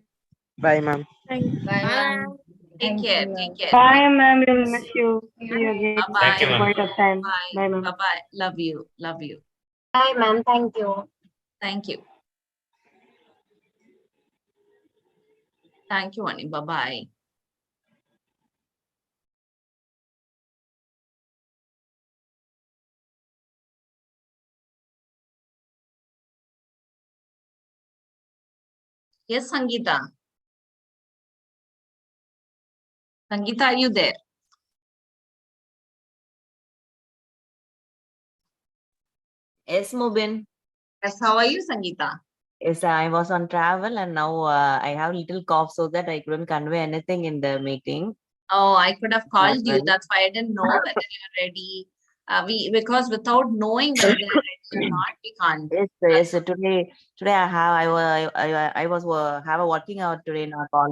Speaker 12: Bye, ma'am.
Speaker 11: Bye, ma'am.
Speaker 1: Take care. Take care.
Speaker 8: Bye, ma'am. We'll miss you. See you again.
Speaker 1: Bye-bye.
Speaker 14: Thank you, ma'am.
Speaker 8: Point of time.
Speaker 1: Bye.
Speaker 8: Bye, ma'am.
Speaker 1: Bye-bye. Love you. Love you.
Speaker 5: Bye, ma'am. Thank you.
Speaker 1: Thank you. Thank you, Ani. Bye-bye. Yes, Sangeeta. Sangeeta, are you there?
Speaker 15: Yes, Mubin.
Speaker 1: Yes, how are you, Sangeeta?
Speaker 15: Yes, I was on travel and now I have little cough so that I couldn't convey anything in the meeting.
Speaker 1: Oh, I could have called you.
Speaker 15: Well.
Speaker 1: That's why I didn't know whether you're ready. Because without knowing whether they're ready or not, we can't.
Speaker 15: Yes, yes. Today I was have a working out today in our college.